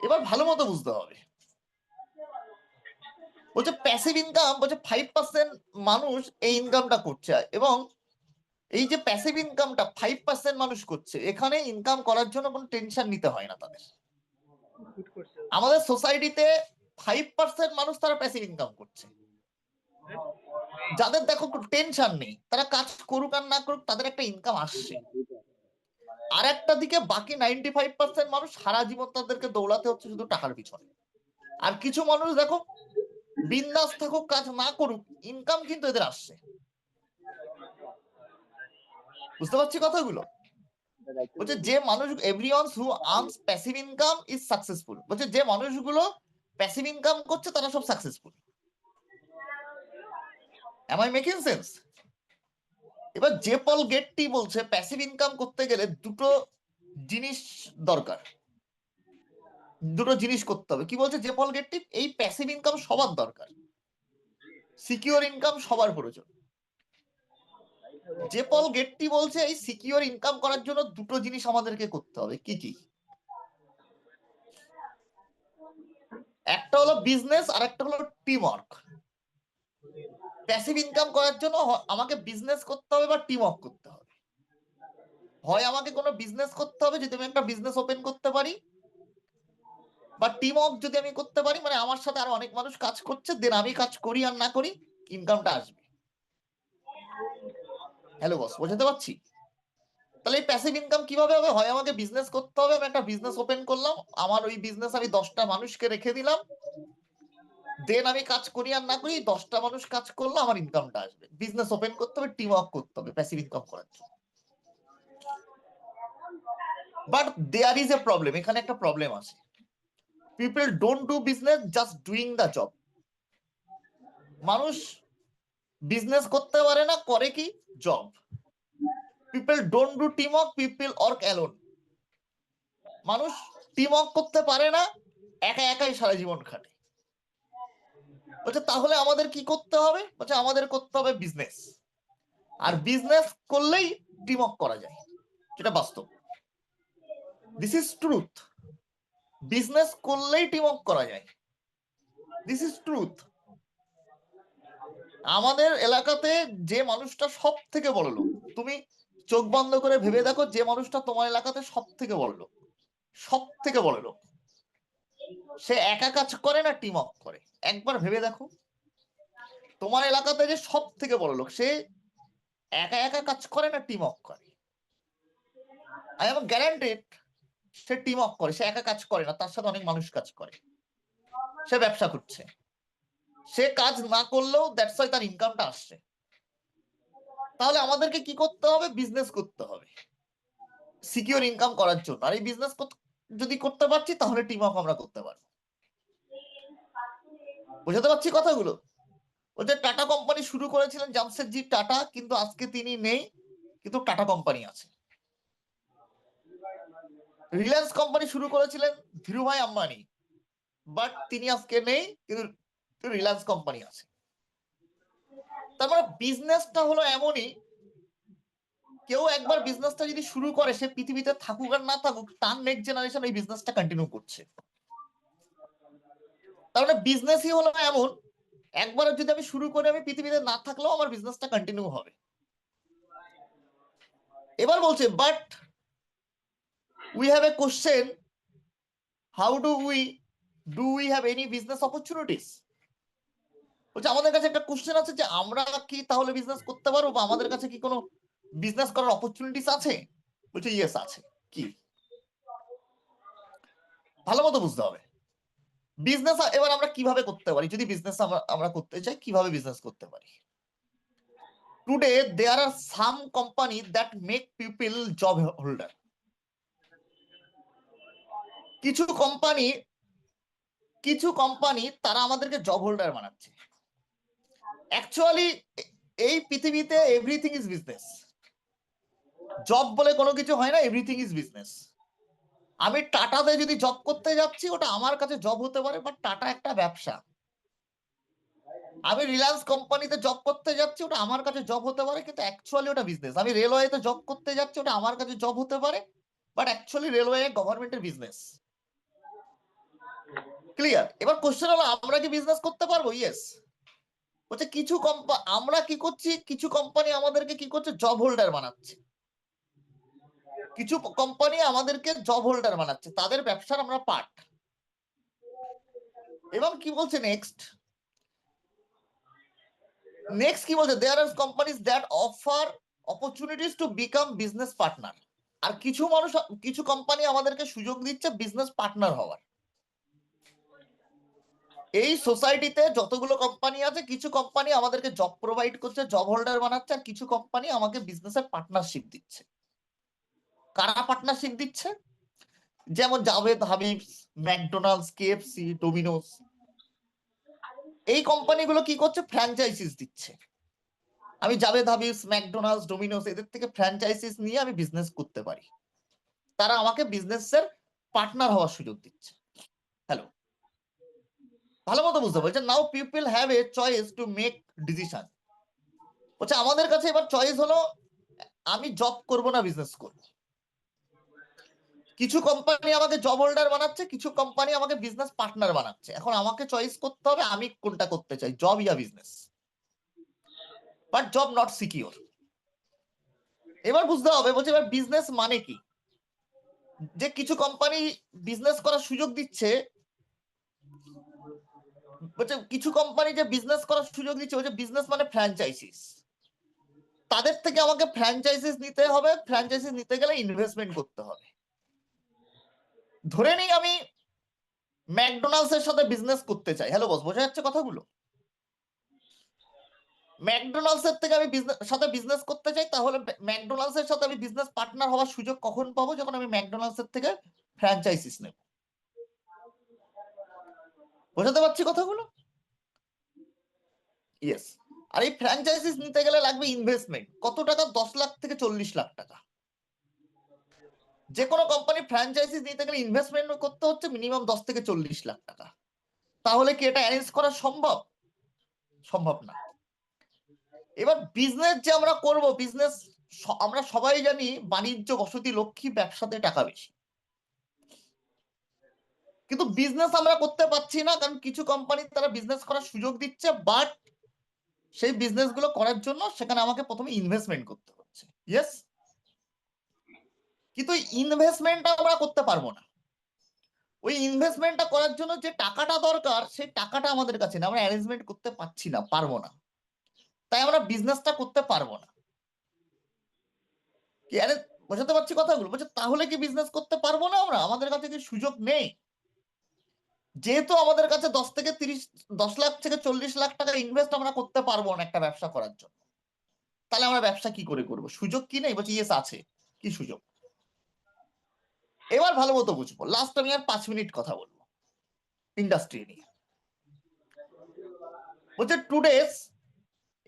এবার ভালো মতো বুঝতে হবে। বলছে প্যাসিভ ইনকাম, বলছে 5% মানুষ এই ইনকামটা করছে, এবং এই যে প্যাসিভ ইনকামটা 5% মানুষ করছে, এখানে ইনকাম করার জন্য কোনো টেনশন নিতে হয় না তাদের। আমাদের সোসাইটিতে 5% মানুষ তারা প্যাসিভ ইনকাম করছে, যাদের দেখো টেনশন নেই, তারা কাজ করুক আর না করুক তাদের একটা ইনকাম আসছে। আর একটা দিকে বাকি 95% মানুষ সারা জীবন তাদেরকে দৌড়াতে হচ্ছে শুধু টাকার পিছনে। আর কিছু মানুষ দেখো বিন্দাস থাকুক, কাজ না করুক, ইনকাম কিন্তু এদের আসছে। বুঝতে পারছি কথাগুলো? বলছে যে মানুষ everyone who earns passive income is successful. বলছে যে মানুষগুলো প্যাসিভ ইনকাম করছে তারা সব successful. Am I making sense? এবার যে পল গেটটি বলছে প্যাসিভ ইনকাম করতে গেলে দুটো জিনিস দরকার, দুটো জিনিস করতে হবে। কি বলছে যে পল গেটটি? এই প্যাসিভ ইনকাম সবার দরকার, সিকিউর ইনকাম সবার প্রয়োজন। যে পল গেটটি বলছে এই সিকিউর ইনকাম করার জন্য দুটো জিনিস আমাদেরকে করতে হবে। কি কি? একটা হলো বিজনেস আর একটা হলো টিম ওয়ার্ক। প্যাসিভ ইনকাম করার জন্য আমাকে বিজনেস করতে হবে বা টিম ওয়ার্ক করতে হবে। হয় আমাকে কোনো বিজনেস করতে হবে যদি আমি একটা বিজনেস ওপেন করতে পারি, বা টিম ওয়ার্ক যদি আমি করতে পারি, মানে আমার সাথে আরো অনেক মানুষ কাজ করছে, দেন আমি কাজ করি আর না করি ইনকামটা আসবে। হ্যালো বস, বোঝাতে পারছি? তাহলে এই প্যাসিভ ইনকাম কিভাবে হবে? হয় আমাকে বিজনেস করতে হবে, আমি একটা বিজনেস ওপেন করলাম, আমার ওই বিজনেস আমি 10টা মানুষকে রেখে দিলাম, দেন আমি কাজ করি আর না করি 10টা মানুষ কাজ করলো, আমার ইনকামটা আসবে। বিজনেস ওপেন করতে হবে, টিম ওয়ার্ক করতে হবে প্যাসিভ ইনকাম করার জন্য। But there is a problem, এখানে একটা প্রবলেম আছে। People don't do business, just doing the job. মানুষ বিজনেস করতে পারে না, করে কি? Job. People don't do team work, people work alone. মানুষ টিম ওয়ার্ক করতে পারে না, একা একাই সারা জীবন খাটে। বলছে তাহলে আমাদের কি করতে হবে? বলছে আমাদের করতে হবে বিজনেস, আর বিজনেস করলেই টিম ওয়ার্ক করা যায়, যেটা বাস্তব। This is truth. বিজনেস করলেই টিম ওয়ার্ক করা যায়, দিস ইজ ট্রুথ। আমাদের এলাকাতে যে মানুষটা সব থেকে বড় লোক, তুমি চোখ বন্ধ করে ভেবে দেখো, যে মানুষটা তোমার এলাকাতে সব থেকে বড় লোক, সব থেকে বড় লোক, সে একা কাজ করে না টিম ওয়ার্ক করে? একবার ভেবে দেখো, তোমার এলাকাতে যে সব থেকে বড় লোক, সে একা একা কাজ করে না টিম ওয়ার্ক করে? I am guaranteed say team work করে, সে একা কাজ করে না, তার সাথে অনেক মানুষ কাজ করে। সে ব্যবসা করছে, সে কাজ না করলেও দ্যাটস ওয়াই তার ইনকামটা আসছে। তাহলে আমাদেরকে কি করতে হবে? বিজনেস করতে হবে সিকিউর ইনকাম করার জন্য। আর এই বিজনেস যদি করতে পারছি তাহলে টিম ওয়ার্ক আমরা করতে পারবো। বুঝতে পারছি কথাগুলো? ওই যে টাটা কোম্পানি শুরু করেছিলেন জামশেদজি টাটা, কিন্তু আজকে তিনি নেই, কিন্তু টাটা কোম্পানি আছে। রিলায়েন্স কোম্পানি শুরু করেছিলেন ধীরুভাই আম্বানি, বাট তিনি আজকে নেই, কিন্তু রিলায়েন্স কোম্পানি আছে। তার মানে বিজনেসটা হলো এমনই, কেউ একবার বিজনেসটা যদি শুরু করে, সে পৃথিবীতে থাকুক আর না থাকুক, তার নেক্সট জেনারেশন এই বিজনেসটা কন্টিনিউ করছে। তার মানে বিজনেসই হলো এমন, একবার যদি আমি শুরু করে আমি পৃথিবীতে না থাকলেও আমার বিজনেসটা কন্টিনিউ হবে। এবার বলছে but we have a question, how do we have any business opportunities. বলছে আমাদের কাছে একটা কোশ্চেন আছে যে আমরা কি তাহলে বিজনেস করতে পারবো, বা আমাদের কাছে কি কোনো বিজনেস করার অপরচুনিটিস আছে? বলছে ইয়েস আছে। কি? ভালো মতো বুঝতে হবে বিজনেস এবার আমরা কিভাবে করতে পারি। যদি বিজনেস আমরা করতে চাই, কিভাবে বিজনেস করতে পারি? Today there are some company that make people job holder. কিছু কোম্পানি তারা আমাদেরকে জব হোল্ডার বানাচ্ছে। অ্যাকচুয়ালি এই পৃথিবীতে এভরিথিং ইজ বিজনেস। জব বলে কোনো কিছু হয় না, এভরিথিং ইজ বিজনেস। আমি টাটাতে যদি জব করতে যাচ্ছি, ওটা আমার কাছে জব হতে পারে, বাট টাটা একটা ব্যবসা। আমি রিলায়েন্স কোম্পানিতে জব করতে যাচ্ছি, ওটা আমার কাছে জব হতে পারে, কিন্তু অ্যাকচুয়ালি ওটা বিজনেস। আমি রেলওয়েতে জব করতে যাচ্ছি, ওটা আমার কাছে জব হতে পারে, বাট অ্যাকচুয়ালি রেলওয়ে গভর্নমেন্টের বিজনেস। ক্লিয়ার? এবার কোশ্চেন হলো আমরা কি বিজনেস করতে পারবো? ইয়েস। বলছে কিছু আমরা কি করছি, কিছু কোম্পানি আমাদেরকে কি করছে, জব হোল্ডার বানাচ্ছে। কিছু কোম্পানি আমাদেরকে জব হোল্ডার বানাচ্ছে, তাদের ব্যবসার আমরা পার্ট। এবং কি বলছে নেক্সট কি বলছে, there are companies that offer opportunities to become business partner. আর কিছু কোম্পানি আমাদেরকে সুযোগ দিচ্ছে বিজনেস পার্টনার হওয়ার। এই সোসাইটিতে যতগুলো কোম্পানি আছে, কিছু কোম্পানি আমাদেরকে জব প্রোভাইড করছে, জব হোল্ডার বানাচ্ছে, আর কিছু কোম্পানি আমাকে বিজনেসের পার্টনারশিপ দিচ্ছে। কারা পার্টনারশিপ দিচ্ছে? যেমন Javed Habibs, McDonald's, KFC, Domino's. এই কোম্পানিগুলো কি করছে, ফ্র্যাঞ্চাইজিস দিচ্ছে। আমি জাভেদ হাবিবস, ম্যাকডোনাল্ডস, ডোমিনোস এদের থেকে ফ্র্যাঞ্চাইজিস নিয়ে আমি বিজনেস করতে পারি। তারা আমাকে বিজনেসের পার্টনার হওয়ার সুযোগ দিচ্ছে। হ্যালো, ভালো মতো বুঝতে পারছেন? Now people have a choice to make decision. বলছে আমাদের কাছে এবার চয়েস হলো, আমি জব করব না বিজনেস করব। কিছু কোম্পানি আমাকে জব হোল্ডার বানাচ্ছে, কিছু কোম্পানি আমাকে বিজনেস পার্টনার বানাচ্ছে। এখন আমাকে চয়েস করতে হবে আমি কোনটা করতে চাই, job yeah business. But job not secure. এবার বুঝতে হবে, বলছে এবার বিজনেস মানে কি, যে কিছু কোম্পানি বিজনেস করার সুযোগ দিচ্ছে। বলছে কিছু কোম্পানি যে বিজনেস করার সুযোগ দিচ্ছে, বলছে বিজনেস মানে ফ্র্যাঞ্চাইজিস। তাদের থেকে আমাকে ফ্র্যাঞ্চাইজিস নিতে হবে, ফ্র্যাঞ্চাইজিস নিতে গেলে ইনভেস্টমেন্ট করতে হবে। ধরে নিই আমি ম্যাকডোনাল্ডস এর সাথে বিজনেস করতে চাই। হ্যালো বস, বোঝা যাচ্ছে কথাগুলো? ম্যাকডোনাল্ডস এর থেকে আমি সাথে বিজনেস করতে চাই, তাহলে ম্যাকডোনাল্ডস এর সাথে আমি বিজনেস পার্টনার হওয়ার সুযোগ কখন পাবো? যখন আমি ম্যাকডোনাল্ডস এর থেকে ফ্র্যাঞ্চাইজিস নেব। বোঝাতে পারছি কথাগুলো? ইয়েস। আর এই ফ্র্যাঞ্চাইজিস নিতে গেলে লাগবে ইনভেস্টমেন্ট। কত টাকা? 10 লাখ থেকে 40 লাখ টাকা। যে কোনো কোম্পানি ফ্র্যাঞ্চাইজিস নিতে গেলে ইনভেস্টমেন্ট করতে হচ্ছে মিনিমাম 10 থেকে 40 লাখ টাকা। তাহলে কি এটা অ্যারেঞ্জ করা সম্ভব? সম্ভব না। এবার বিজনেস যে আমরা করব, বিজনেস আমরা সবাই জানি বাণিজ্য, বসতি, লক্ষ্মী, ব্যবসাতে টাকা বেশি। কিন্তু বিজনেস আমরা করতে পারছি না, কারণ কিছু কোম্পানি তারা বিজনেস করার সুযোগ দিচ্ছে, বাট সেই বিজনেস গুলো করার জন্য সেখানে আমাকে প্রথমে ইনভেস্টমেন্ট করতে হচ্ছে। ইয়েস। কিন্তু ইনভেস্টমেন্টটা আমরা করতে পারবো না। ওই ইনভেস্টমেন্টটা করার জন্য যে টাকাটা দরকার, সেই টাকাটা আমাদের কাছে না, আমরা অ্যারেঞ্জমেন্ট করতে পারছি না, পারবো না। তাই আমরা বিজনেসটা করতে পারবো না। কি আরে, বোঝাতে পারছি কথাগুলো? বলছে তাহলে কি বিজনেস করতে পারবো না আমরা? আমাদের কাছে কি সুযোগ নেই? যেহেতু আমাদের কাছে 10 লাখ থেকে 40 লাখ টাকা ইনভেস্ট আমরা করতে পারবো না একটা ব্যবসা করার জন্য, তাহলে আমরা ব্যবসা কি করে করবো? সুযোগ কি নেই? বলছি ইয়েস আছে। কি সুযোগ? এবার ভালো মতো বুঝবো। লাস্ট আমি আর 5 মিনিট কথা বলবো ইন্ডাস্ট্রি নিয়ে। বলছে today's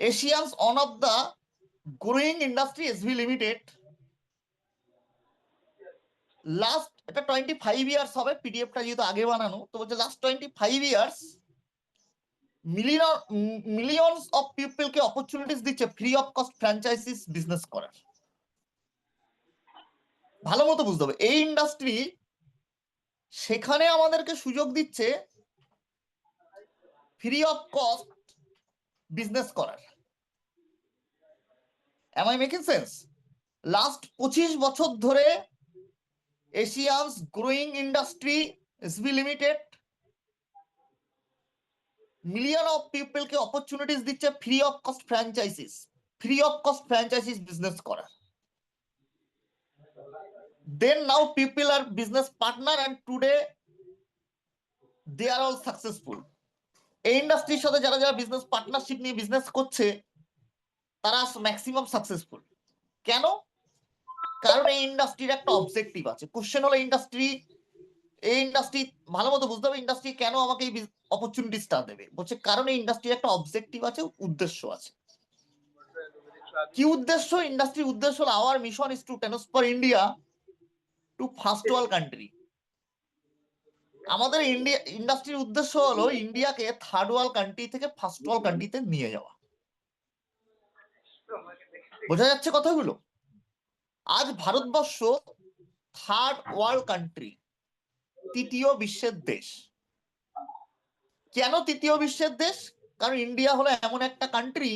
Asians one of the growing industry SV limited last এটা 25 ইয়ার্স হবে, পিডিএফটা যেহেতু আগে বানানো, তো বলছে লাস্ট 25 ইয়ার্স মিলিয়নস অফ পিপলকে অপরচুনিটিস দিচ্ছে free of cost franchises business করার। ভালো মতো বুঝতে হবে, এই ইন্ডাস্ট্রি সেখানে আমাদেরকে সুযোগ দিচ্ছে ফ্রি অফ কস্ট বিজনেস করার। Am I making sense? Last 25 বছর ধরে Asian's growing industry SB limited million of পিপলকে অপরচুনিটিস দিচ্ছে free of cost franchises business করার। Then now people are business partner and today they are all successful. এই ইন্ডাস্ট্রির সাথে যারা যারা বিজনেস পার্টনারশিপ নিয়ে বিজনেস করছে তারা ম্যাক্সিমাম সাকসেসফুল। কেন? কারণ এই ইন্ডাস্ট্রির একটা অবজেক্টিভ আছে। কোশ্চেন হলো এই ইন্ডাস্ট্রি ভালো মতো বুঝতে হবে ইন্ডাস্ট্রি কেন আমাকে এই অপরচুনিটিসটা দেবে। বলছে কারণ এই ইন্ডাস্ট্রির একটা অবজেক্টিভ আছে, উদ্দেশ্য আছে। কি উদ্দেশ্য? ইন্ডাস্ট্রির উদ্দেশ্য হলো our mission is to transfer India to first world country. আমাদের ইন্ডাস্ট্রির উদ্দেশ্য হলো ইন্ডিয়াকে থার্ড ওয়ার্ল্ড কান্ট্রি থেকে ফার্স্ট ওয়ার্ল্ড কান্ট্রিতে নিয়ে যাওয়া। বোঝা যাচ্ছে কথাগুলো? আজ ভারতবর্ষ থার্ড ওয়ার্ল্ড কান্ট্রি, তৃতীয় বিশ্বের দেশ। কেন তৃতীয় বিশ্বের দেশ? কারণ ইন্ডিয়া হলো এমন একটা কান্ট্রি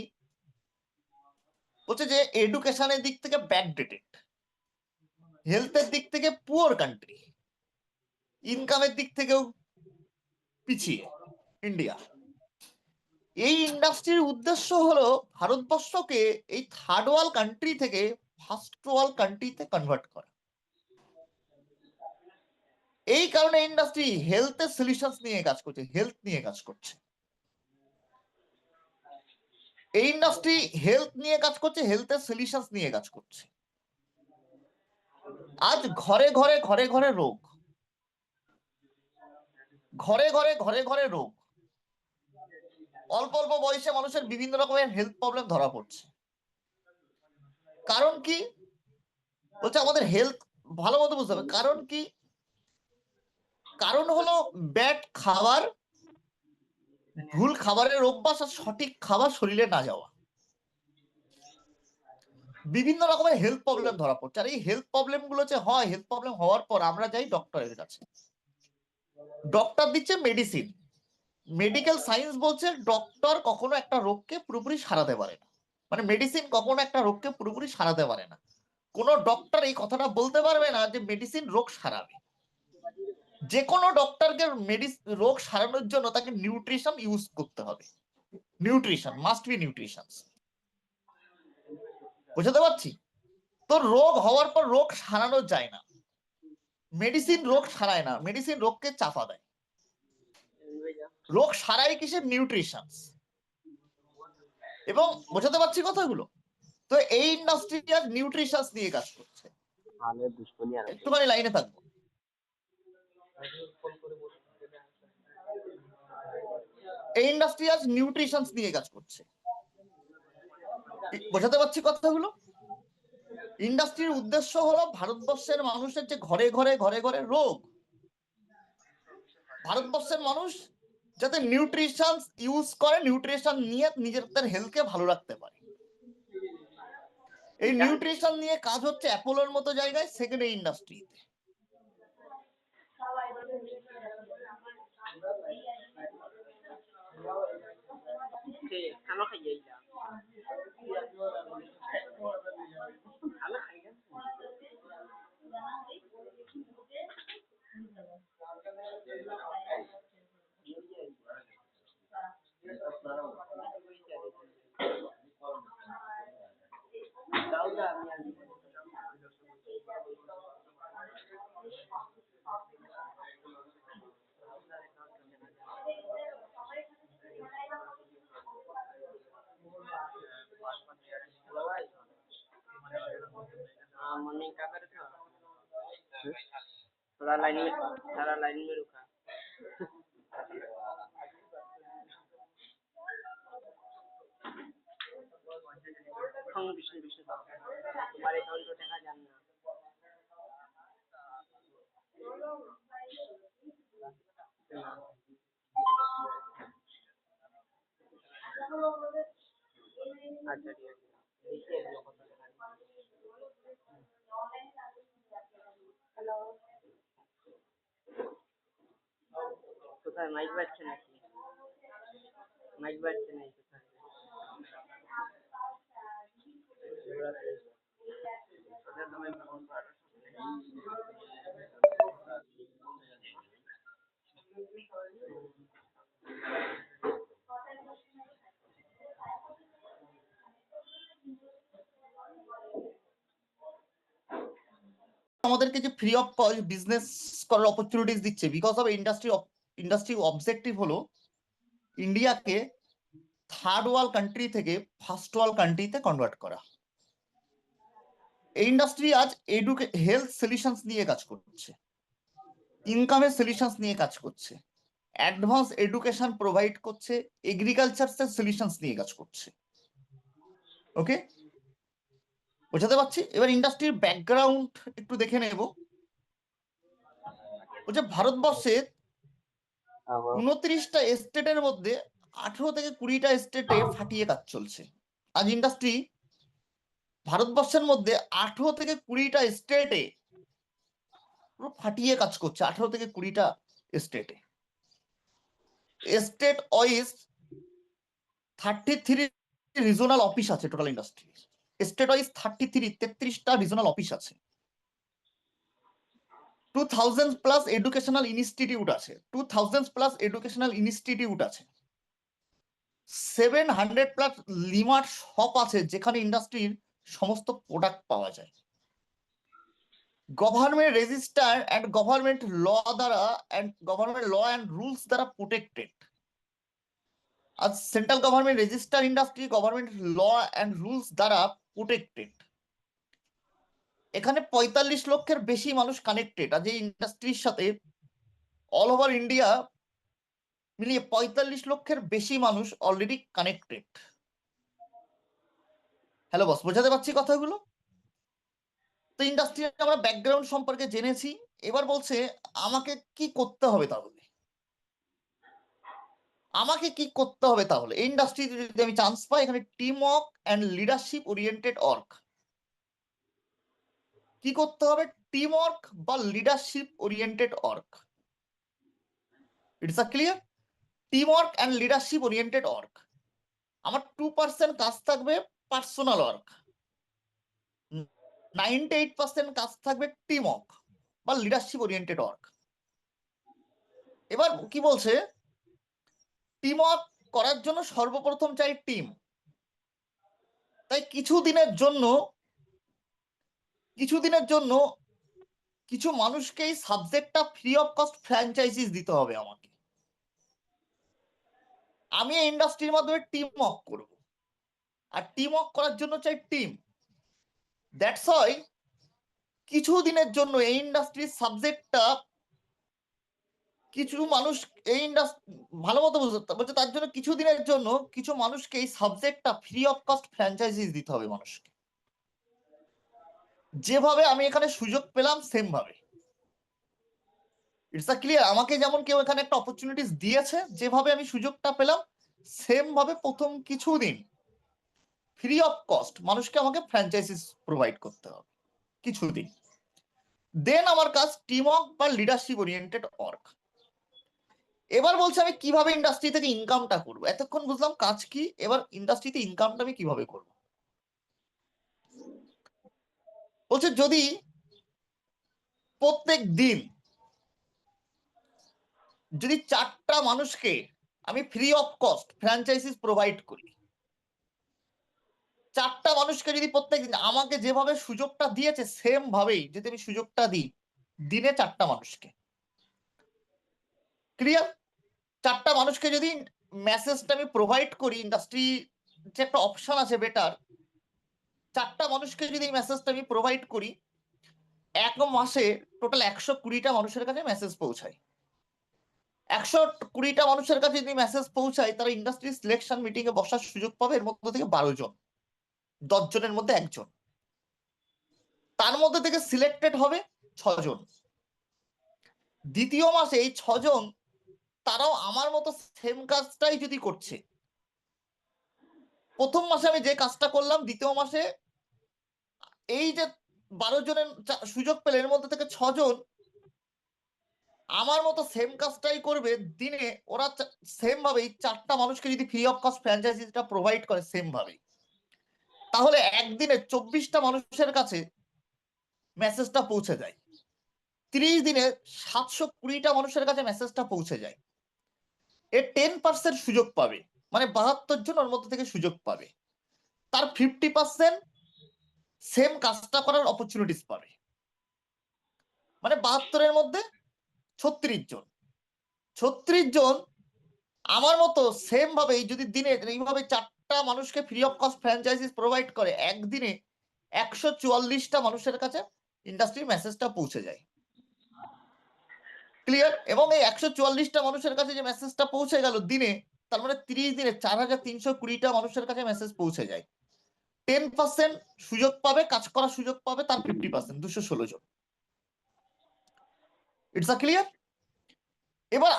হচ্ছে যে এডুকেশনের দিক থেকে ব্যাকডেটেড, হেলথের দিক থেকে পুয়ার কান্ট্রি, ইনকামের দিক থেকেও পিছিয়ে ইন্ডিয়া। এই ইন্ডাস্ট্রির উদ্দেশ্য হলো ভারতবর্ষকে এই থার্ড ওয়ার্ল্ড কান্ট্রি থেকে ফার্স্ট ওয়ার্ল্ড কান্ট্রিতে কনভার্ট করা। এই কারণে ইন্ডাস্ট্রি হেলথের সলিউশনস নিয়ে কাজ করছে, হেলথ নিয়ে কাজ করছে। এই ইন্ডাস্ট্রি হেলথ নিয়ে কাজ করছে, হেলথের সলিউশনস নিয়ে কাজ করছে। আজ ঘরে ঘরে ঘরে ঘরে রোগ, ঘরে ঘরে ঘরে ঘরে রোগ। অল্প অল্প বয়সে মানুষের বিভিন্ন রকমের হেলথ প্রবলেম ধরা পড়ছে। কারণ কি? বলছে আমাদের হেলথ ভালো মতো বুঝতে হবে। কারণ কি? কারণ হলো ব্যাড খাবার, ভুল খাবারের অভ্যাস আর সঠিক খাবার শরীরে না যাওয়া। বিভিন্ন রকমের হেলথ প্রবলেম ধরা পড়ছে। আর এই হেলথ প্রবলেম গুলো যে হয়, হেলথ প্রবলেম হওয়ার পর আমরা যাই ডক্টরের কাছে, ডক্টর দিচ্ছে মেডিসিন। মেডিকেল সায়েন্স বলছে ডক্টর কখনো একটা রোগকে পুরোপুরি সারাতে পারে না, মানে মেডিসিন কখনো একটা রোগকে পুরোপুরি সারাতে পারে না। কোন ডক্টর এই কথাটা বলতে পারবে না যে মেডিসিন রোগ সারাবে। যে কোনো ডক্টরকে রোগ সারানোর জন্য তাকে নিউট্রিশন ইউজ করতে হবে। Nutrition must be nutrition. বুঝতে পারছি তো? রোগ হওয়ার পর রোগ সারানো যায় না, মেডিসিন রোগ সারায় না, মেডিসিন রোগকে চাপা দেয়। রোগ সারাই কিসের? নিউট্রিশন। এবং বোঝাতে পারছি কথাগুলো? তো এই ইন্ডাস্ট্রি আর নিউট্রিশন নিয়ে কাজ করছে। একটুখানি লাইনে থাকবো। এই ইন্ডাস্ট্রি আজ নিউট্রিশন নিয়ে কাজ করছে। বোঝাতে পারছি কথাগুলো? ইন্ডাস্ট্রির উদ্দেশ্য হলো ভারতবর্ষের মানুষের যে ঘরে ঘরে ঘরে ঘরে রোগ, ভারতবর্ষের মানুষ যাতে নিউট্রিশন ইউজ করে, নিউট্রিশন নিয়ে নিজেদের হেলথকে ভালো রাখতে পারে। এই নিউট্রিশন নিয়ে কাজ হচ্ছে অ্যাপোলোর মতো জায়গায়, সেকেন্ডারি ইন্ডাস্ট্রিতে। सारा लाइन में रुका। विष्णु तुम्हारे अकाउंट को देखा जानना। না। আচ্ছা ঠিক আছে, লিখে দিও কথাটা। কোথায় মাইক বাজছে নাকি? মাইক বাজছে নাকি কোথায়? আমাদেরকে যে ফ্রি অফ কস্ট বিজনেস করার অপরচুনিটিস দিচ্ছে, বিকজ অফ ইন্ডাস্ট্রি অবজেক্টিভ হলো ইন্ডিয়াকে থার্ড ওয়ার্ল্ড কান্ট্রি থেকে ফার্স্ট ওয়ার্ল্ড কান্ট্রিতে কনভার্ট করা। এই ইন্ডাস্ট্রি আজ হেলথ সলিউশনস নিয়ে কাজ করছে, ইনকামের সলিউশনস নিয়ে কাজ করছে, অ্যাডভান্স এডুকেশন প্রোভাইড করছে, এগ্রিকালচার সলিউশনস নিয়ে কাজ করছে। ওকে, বোঝাতে পারছি? এবার ইন্ডাস্ট্রির ব্যাকগ্রাউন্ড একটু দেখে নেব। বলছে ভারতবর্ষের 29টা স্টেটের মধ্যে 18 থেকে 20টা স্টেটে ফাটিয়ে কাজ চলছে। আজ ইন্ডাস্ট্রি ভারতবর্ষের মধ্যে 18 থেকে 20টা স্টেটে ফাটিয়ে কাজ করছে। 18 থেকে 20টা স্টেটে, স্টেট ওয়াইজ 33 রিজনাল অফিস আছে টোটাল ইন্ডাস্ট্রি। স্টেট ওয়াইজ 33টা রিজনাল অফিস আছে। 2000 প্লাস এডুকেশনাল ইনস্টিটিউট আছে, 2000 প্লাস এডুকেশনাল ইনস্টিটিউট আছে। 700 প্লাস লিমার্ট শপ আছে যেখানে ইন্ডাস্ট্রির সমস্ত প্রোডাক্ট পাওয়া যায়। Government register and government law দ্বারা গভর্নমেন্ট ল অ্যান্ড রুলস দ্বারা প্রোটেক্টেড। আজ central government register industry government law and rules দ্বারা প্রোটেক্টেড। এখানে 45 লক্ষের বেশি মানুষ কানেক্টেড। আজ এই ইন্ডাস্ট্রির সাথে অল ওভার ইন্ডিয়া মিলিয়ে 45 লক্ষের বেশি মানুষ অলরেডি কানেক্টেড। হ্যালো বস, বোঝাতে পারছি কথাগুলো? তো ইন্ডাস্ট্রির আমরা ব্যাকগ্রাউন্ড সম্পর্কে জেনেছি। এবার বলছে আমাকে কি করতে হবে তাহলে, আমাকে কি করতে হবে তাহলে এই ইন্ডাস্ট্রিতে যদি আমি চান্স পাই। এখানে team work and leadership oriented work. কি করতে হবে? টিম ওয়ার্ক বা leadership oriented work. It's a clear? Team work and leadership oriented work. আমার 2% কাজ থাকবে পার্সোনাল ওয়ার্ক, 98% কাজ থাকবে টিম ওয়ার্ক বা লিডারশিপ ওরিয়েন্টেড ওয়ার্ক। এবার কি বলছে? টিম ওয়ার্ক করার জন্য সর্বপ্রথম চাই টিম। তাই কিছুদিনের জন্য কিছু মানুষকে এই সাবজেক্টটা ফ্রি অফ কস্ট ফ্র্যাঞ্চাইজিস দিতে হবে আমাকে। আমি এই ইন্ডাস্ট্রির মাধ্যমে টিম ওয়ার্ক করব, আর টিম ওয়ার্ক করার জন্য চাই টিম। দ্যাটস ওয়াই কিছুদিনের জন্য এই ইন্ডাস্ট্রির সাবজেক্টটা কিছু মানুষ এই ভালো মতো বলছে, তার জন্য কিছুদিনের জন্য কিছু মানুষকে এই সাবজেক্টটা ফ্রি অফ কস্ট ফ্র্যাঞ্চাইজিস দিতে হবে মানুষকে। যেভাবে আমি এখানে সুযোগ পেলাম সেম ভাবে। It's a clear? আমাকে যেমন কেউ এখানে একটা অপরচুনিটিস দিয়েছে, যেভাবে আমি সুযোগটা পেলাম সেম ভাবে প্রথম কিছুদিন ফ্রি অফ কস্ট মানুষকে আমাকে ফ্র্যাঞ্চাইজিস প্রোভাইড করতে হবে কিছুদিন। দেন আমার কাজ টিম ওয়ার্ক বা লিডারশিপ ওরিয়েন্টেড ওয়ার্ক। এবার বলছে আমি কিভাবে ইন্ডাস্ট্রি থেকে ইনকামটা করবো। এতক্ষণ বুঝলাম কাজ কি, এবার ইন্ডাস্ট্রিতে ইনকামটা আমি কিভাবে করব। বলছে যদি প্রত্যেক দিন যদি 4টা মানুষকে আমি free of cost franchises provide করি, 4টা মানুষকে যদি প্রত্যেক দিন আমাকে যেভাবে সুযোগটা দিয়েছে সেম ভাবেই যদি আমি সুযোগটা দিই দিনে 4টা মানুষকে, ক্লিয়ার? 4টা মানুষকে যদি মেসেজটা আমি প্রোভাইড করি, ইন্ডাস্ট্রি যে একটা অপশন আছে বেটার, 4টা মানুষকে যদি মেসেজটা আমি প্রোভাইড করি, এক মাসে টোটাল 120টা মানুষের কাছে মেসেজ পৌঁছায়। 120টা মানুষের কাছে যদি মেসেজ পৌঁছায়, তারা ইন্ডাস্ট্রি সিলেকশন মিটিং এ বসার সুযোগ পাবে। এর মধ্যে থেকে 12 জন, 10 জনের মধ্যে একজন, তার মধ্যে থেকে সিলেক্টেড হবে 6 জন। দ্বিতীয় মাসে এই 6 জন তারাও আমার মতো সেম কাজটাই যদি করছে, প্রথম মাসে আমি যে কাজটা করলাম, দ্বিতীয় মাসে এই যে 12 জনের সুযোগ পেলে, এর মধ্যে থেকে 6 জন আমার মতো সেম কাজটাই করবে। দিনে ওরা সেম ভাবেই 4টা মানুষকে যদি ফ্রি অফ কস্ট ফ্র্যাঞ্চাইজিটা প্রোভাইড করে সেম ভাবে, তাহলে একদিনে 24টা মানুষের কাছে মেসেজটা পৌঁছে যায়। 30 দিনে 720টা মানুষের কাছে মেসেজটা পৌঁছে যায়। এ 10% সুযোগ পাবে, মানে 72 জন ওর মধ্যে থেকে সুযোগ পাবে। তার 50% সেম কাজটা করার অপরচুনিটিস পাবে, মানে 72-এর মধ্যে 36 জন। 36 জন আমার মতো সেম ভাবে যদি দিনে এইভাবে 4টা মানুষকে free of cost franchises provide করে, একদিনে 144টা মানুষের কাছে ইন্ডাস্ট্রির মেসেজটা পৌঁছে যায়। ক্লিয়ার? এবং এই 144টা মানুষের কাছে যে মেসেজটা পৌঁছে গেল দিনে, তার মানে 30 দিনে 4320টা মানুষের কাছে মেসেজ পৌঁছে যায়। 10% সুযোগ পাবে, কাজ করার সুযোগ পাবে তার 50%, 216 জন। It's a clear? এবার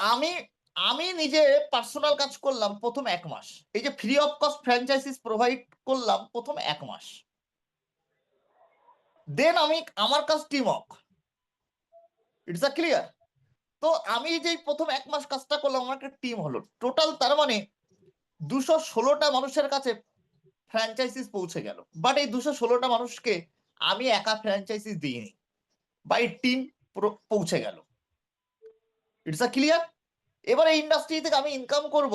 আমি নিজে পার্সোনাল কাজ করলাম প্রথম 1 মাস, এই যে free of cost franchises provide করলাম প্রথম 1 মাস। দেন আমার কাজ team work. It's a clear? তো আমি যে প্রথম 1 মাস কাজটা করলাম, আমার একটা টিম হলো টোটাল, তার মানে 216টা মানুষের কাছে ফ্র্যাঞ্চাইজিস পৌঁছে গেল। বাট এই 216টা মানুষকে আমি একা ফ্র্যাঞ্চাইজিস দিইনি, বাই টিম পৌঁছে গেল। It's a clear? এবার এই ইন্ডাস্ট্রি থেকে আমি ইনকাম করব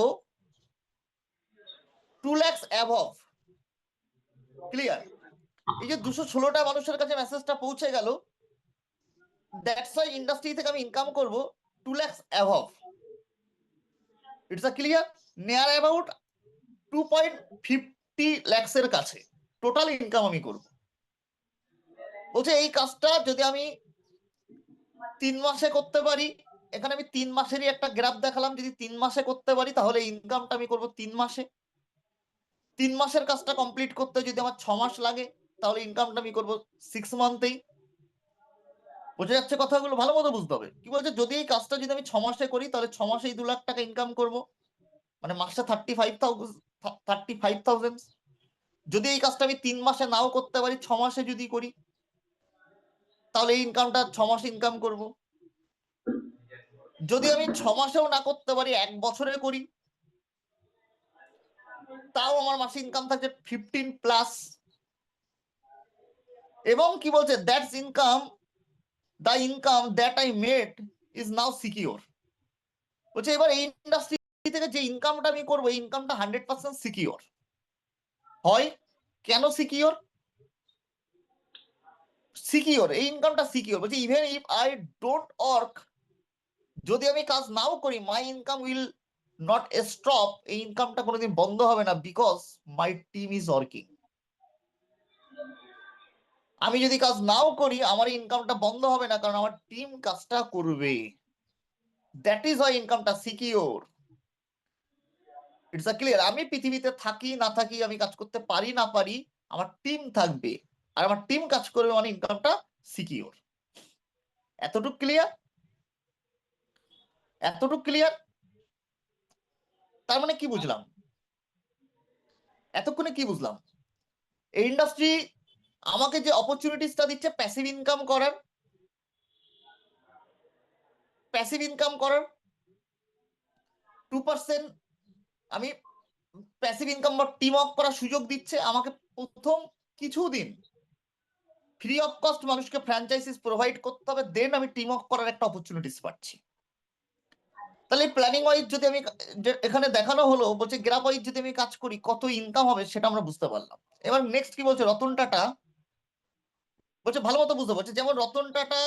2 লাখ অ্যাবভ। ক্লিয়ার? এই যে 216টা মানুষের কাছে মেসেজটা পৌঁছে গেল, দ্যাটস ওয়াই ইন্ডাস্ট্রি থেকে আমি ইনকাম করব 2 lakh above. It's a clear? Near about 2.50 লাখের কাছে টোটাল ইনকাম আমি করব। বলছে এই কাজটা যদি আমি 3 মাসে করতে পারি, এখানে আমি 3 মাসেরই একটা গ্রাফ দেখালাম, যদি 3 মাসে করতে পারি তাহলে ইনকামটা আমি করব 3 মাসে। 3 মাসের কাজটা কমপ্লিট করতে যদি আমার 6 মাস লাগে, তাহলে ইনকামটা আমি করব 6 মান্থেই। বোঝা যাচ্ছে কথাগুলো? ভালো মতো বুঝতে হবে। কি বলছে, যদি এই কাজটা যদি আমি 6 মাসে করি, তাহলে 6 মাসেই 2 লাখ টাকা ইনকাম করব, মানে মাসে 35,000। যদি এই কাজটা আমি 3 মাসে নাও করতে পারি, 6 মাসে যদি করি, তাহলে এই ইনকামটা 6 মাসে ইনকাম করব। যদি আমি 6 মাসেও না করতে পারি, 1 বছরে করি, তাও আমার মাসে ইনকাম থাকছে 15+। এবং কি বলছে, that's income, the income that I made is now secure. বলছে এবার এই ইন্ডাস্ট্রি থেকে যে ইনকামটা আমি করবো, এই ইনকামটা 100% সিকিউর হয়। কেন সিকিউর? সিকিউর, এই ইনকামটা সিকিউর। বলছে even if I don't work, যদি আমি কাজ নাও করি, মাই ইনকাম উইল নট স্টপ, এই ইনকামটা কোনোদিন বন্ধ হবে না, because my team is working. আমি যদি কাজ নাও করি, আমার ইনকামটা বন্ধ হবে না, কারণ আমার টিম কাজটা করবে। দ্যাট ইজ ওয়াই ইনকামটা সিকিউর। It's a clear? আমি পৃথিবীতে থাকি না থাকি, আমি কাজ করতে পারি না পারি, আমার টিম থাকবে, আর আমার টিম কাজ করবে, মানে ইনকামটা সিকিউর। এতটুকু ক্লিয়ার? এতটুকু ক্লিয়ার? তার মানে কি বুঝলাম এতক্ষণে? কি বুঝলাম? এই ইন্ডাস্ট্রি আমাকে যে অপরচুনিটিসটা দিচ্ছে প্যাসিভ ইনকাম করার, 2% আমি প্যাসিভ ইনকাম বা টিম ওয়ার্ক করার সুযোগ দিচ্ছে আমাকে। প্রথম কিছুদিন ফ্রি অফ কস্ট মানুষকে ফ্র্যাঞ্চাইজিস প্রোভাইড করতে হবে, দেন আমি টিম ওয়ার্ক করার একটা অপরচুনিটিস পাচ্ছি। তাহলে প্ল্যানিং ওয়াইজ যদি আমি, এখানে দেখানো হলো, বলছে গ্রাফ ওয়াইজ যদি আমি কাজ করি কত ইনকাম হবে, সেটা আমরা বুঝতে পারলাম। এবার নেক্সট কি বলছে, রতন টাটা বলছে ভালো মতো বুঝতে পারছে। যেমন রতন টাটা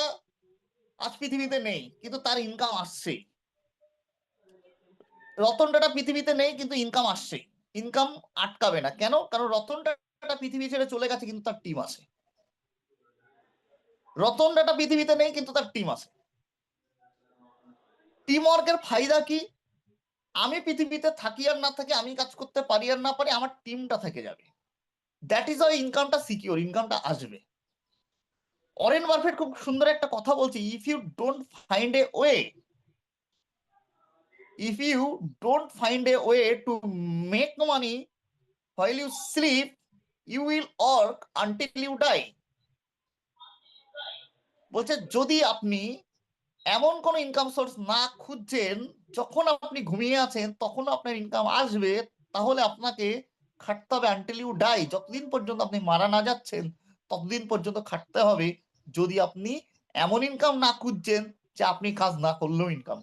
আজ পৃথিবীতে নেই, কিন্তু তার ইনকাম আসছে। রতন টাটা পৃথিবীতে নেই, কিন্তু ইনকাম আসছে। ইনকাম আটকাবে না, কেন? কারণ রতন টাটা পৃথিবী ছেড়ে চলে গেছে, কিন্তু তার টিম আছে। রতন টাটা পৃথিবীতে নেই, কিন্তু তার টিম আছে। টিম ওয়ার্কের ফায়দা কি? আমি পৃথিবীতে থাকি আর না থাকি, আমি কাজ করতে পারি আর না পারি, আমার টিমটা থেকে যাবে। দ্যাট ইজ ওয়াই ইনকামটা সিকিউর, ইনকামটা আসবে। অরেন বাফেট খুব সুন্দর একটা কথা বলছে, if you don't find a way if you don't find a way to make money while you sleep, you will work until you die. বলছে যদি আপনি এমন কোন ইনকাম সোর্স না খুঁজছেন যখন আপনি ঘুমিয়ে আছেন তখন আপনার ইনকাম আসবে, তাহলে আপনাকে খাটতে হবে আনটিল ইউ ডাই, যতদিন পর্যন্ত আপনি মারা না যাচ্ছেন ততদিন পর্যন্ত খাটতে হবে, যদি আপনি এমন ইনকাম না খুঁজছেন যে আপনি কাজ না করলেও ইনকাম।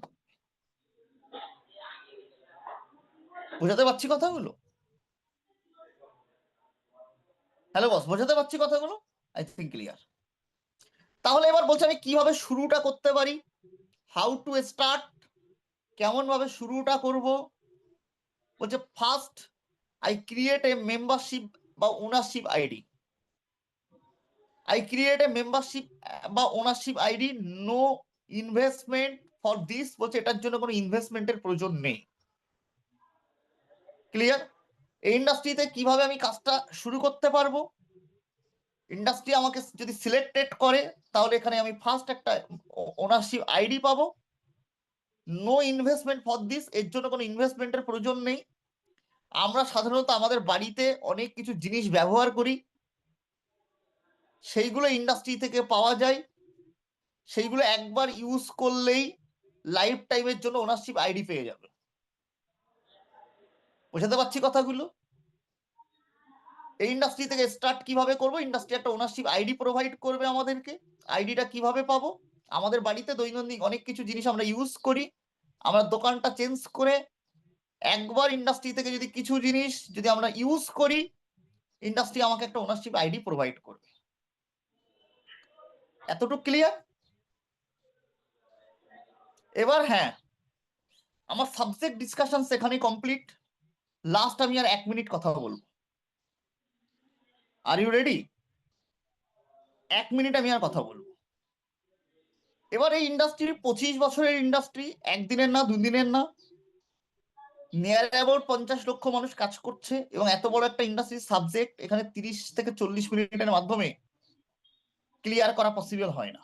বোঝাতে পারছি কথাগুলো? হ্যালো বস, বোঝাতে পারছি কথাগুলো? I think clear. তাহলে এবার বলছে আমি কিভাবে শুরুটা করতে পারি, হাউ টু স্টার্ট, কেমন ভাবে শুরুটা করব। বলছে first I create a membership বা ownership ID. I create a membership বা ownership ID, no investment for this. বলছে এটার জন্য কোনো ইনভেস্টমেন্টের প্রয়োজন নেই। ক্লিয়ার? এই ইন্ডাস্ট্রিতে কিভাবে আমি কাজটা শুরু করতে পারবো, ইন্ডাস্ট্রি আমাকে যদি সিলেক্টেড করে তাহলে এখানে আমি ফার্স্ট একটা ওনারশিপ আইডি পাবো, নো ইনভেস্টমেন্ট ফর দিস, এর জন্য কোনো ইনভেস্টমেন্টের প্রয়োজন নেই। আমরা সাধারণত আমাদের বাড়িতে অনেক কিছু জিনিস ব্যবহার করি, সেইগুলো ইন্ডাস্ট্রি থেকে পাওয়া যায়, সেইগুলো একবার ইউজ করলেই লাইফ টাইমের জন্য ওনারশিপ আইডি পেয়ে যাবে। বোঝাতে পারছি কথাগুলো? এই ইন্ডাস্ট্রি থেকে স্টার্ট কিভাবে করব, ইন্ডাস্ট্রি একটা ওনারশিপ আইডি প্রোভাইড করবে আমাদেরকে। আইডিটা কিভাবে পাবো, আমাদের বাড়িতে দৈনন্দিন অনেক কিছু জিনিস আমরা ইউজ করি, আমরা দোকানটা চেঞ্জ করে একবার ইন্ডাস্ট্রি থেকে যদি কিছু জিনিস যদি আমরা ইউজ করি, ইন্ডাস্ট্রি আমাকে একটা ওনারশিপ আইডি প্রোভাইড করবে। এতটুকু ক্লিয়ার? এবার হ্যাঁ, আমার সাবজেক্ট ডিসকাশন সেখানে কমপ্লিট। লাস্ট আমি আর 1 মিনিট কথা বলবো। আর ইউ রেডি? 1 মিনিট আমি আর কথা বলবো। এবার এই ইন্ডাস্ট্রি 25 বছরের ইন্ডাস্ট্রি, একদিনের না, 2 দিনের না, নিয়ার অ্যাবাউট 50 লক্ষ মানুষ কাজ করছে, এবং এত বড় একটা ইন্ডাস্ট্রি সাবজেক্ট এখানে 30 থেকে 40 মিনিটের মাধ্যমে ক্লিয়ার করা পসিবল হয় না।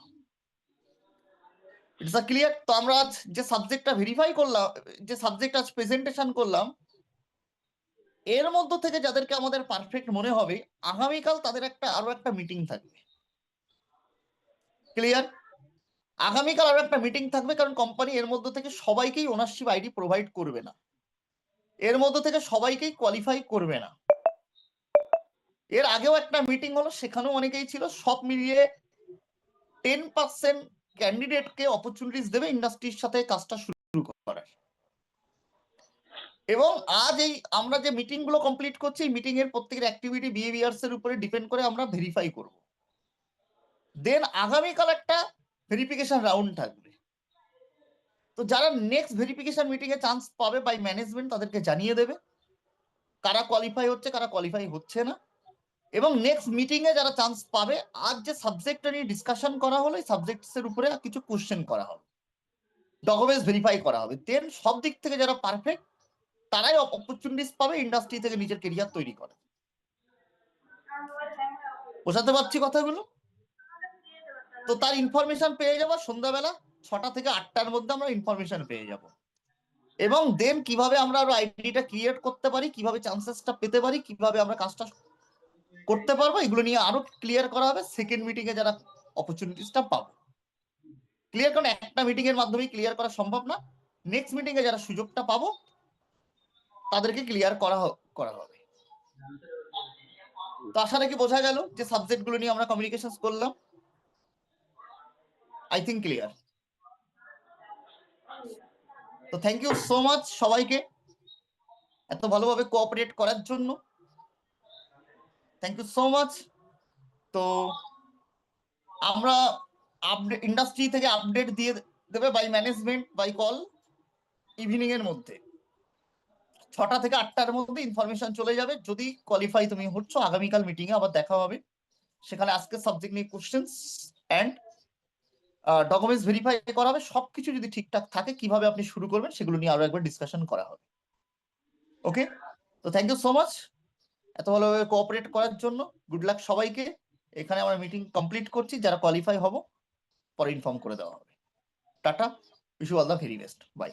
It's a clear? তো আমরা আজ যে সাবজেক্টটা ভেরিফাই করলাম, যে সাবজেক্ট আজ প্রেজেন্টেশন করলাম, এর মধ্য থেকে যাদেরকে আমাদের পারফেক্ট মনে হবে, আগামীকাল তাদের আরো একটা মিটিং থাকবে। ক্লিয়ার? আগামীকাল আরো একটা মিটিং থাকবে, কারণ কোম্পানি এর মধ্যে থেকে সবাইকেই ওনারশিপ আইডি প্রোভাইড করবে না, এর মধ্যে থেকে সবাইকেই কোয়ালিফাই করবে না। এর আগেও একটা মিটিং হলো, সেখানেও অনেকেই ছিল, সব মিলিয়ে 10% ক্যান্ডিডেটকে অপরচুনিটিস দেবে ইন্ডাস্ট্রির সাথে কাজটা শুরু করার। এবং আজ এই আমরা যে মিটিং গুলো কমপ্লিট করছি, এই মিটিং এর প্রত্যেকের অ্যাক্টিভিটি বিহেভিয়ার্স এর উপরে ডিপেন্ড করে আমরা ভেরিফাই করব। দেন আগামীকাল একটা ভেরিফিকেশন রাউন্ড থাকবে। তো যারা নেক্সট ভেরিফিকেশন মিটিং এ চান্স পাবে বাই ম্যানেজমেন্ট তাদেরকে জানিয়ে দেবে কারা কোয়ালিফাই হচ্ছে, কারা কোয়ালিফাই হচ্ছে না। এবং নেক্সট মিটিং এ যারা চান্স পাবে, আজ যে সাবজেক্টটা নিয়ে ডিসকাশন করা হলো, এই সাবজেক্টস এর উপরে কিছু কোশ্চেন করা হবে, ডকুমেন্টস ভেরিফাই করা হবে। দেন সব দিক থেকে যারা পারফেক্ট তারাই অপরচুনিটিস পাবে ইন্ডাস্ট্রি থেকে নিজের কেরিয়ার তৈরি করে। বোঝাতে পারছি কথাগুলো? তো তার ইনফরমেশন পেয়ে যাবো সন্ধ্যাবেলা 6টা থেকে 8টার মধ্যে আমরা ইনফরমেশন পেয়ে যাব। এবং দেন কিভাবে আমরা আরো আইডিটা ক্রিয়েট করতে পারি, কিভাবে চান্সেসটা পেতে পারি, কিভাবে আমরা কাজটা করতে পারবো, এগুলো নিয়ে আরো ক্লিয়ার করা হবে সেকেন্ড মিটিং এ যারা অপরচুনিটিসটা পাবো। ক্লিয়ার? কারণ একটা মিটিং এর মাধ্যমে ক্লিয়ার করা সম্ভব না, নেক্সট মিটিং এ যারা সুযোগটা পাবো তাদেরকে ক্লিয়ার করা হবে। তো আশা রাখি বোঝা গেল যে সাবজেক্ট গুলো নিয়ে আমরা কমিউনিকেশন করলাম। I think clear. তো থ্যাংক ইউ সো মাচ সবাইকে এত ভালোভাবে কোঅপারেট করার জন্য। Thank you so much. তো আমরা আপডেট ইন্ডাস্ট্রি থেকে আপডেট দিয়ে দেবে by management by call evening এর মধ্যে 6টা থেকে 8টার মধ্যে ইনফরমেশন চলে যাবে। যদি কোয়ালিফাই তুমি হচ্ছ, আগামীকাল মিটিং এ আবার দেখা হবে, সেখানে আজকে সাবজেক্ট নিয়ে কোশ্চেন্স এন্ড ডকুমেন্টস ভেরিফাই করা হবে। সবকিছু যদি ঠিকঠাক থাকে কিভাবে আপনি শুরু করবেন সেগুলো নিয়ে আরো একবার ডিসকাশন করা হবে। ওকে, তো থ্যাংক ইউ সো মাচ এত ভালোভাবে কোঅপারেট করার জন্য। গুড লাক সবাইকে। এখানে আমরা মিটিং কমপ্লিট করছি, যারা কোয়ালিফাই হব পরে ইনফর্ম করে দেওয়া হবে। টাটা, wish you all the very best, by.